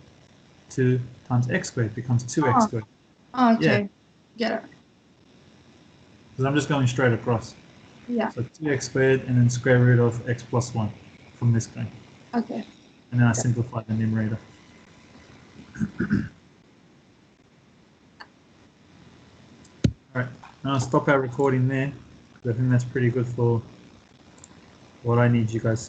2 times x squared becomes 2x squared. Oh, okay. Yeah. Get it. Because I'm just going straight across. Yeah. So 2x squared and then square root of x plus 1 from this guy. Okay. And then I simplify the numerator. All right, I'll stop our recording there, because I think that's pretty good for what I need you guys to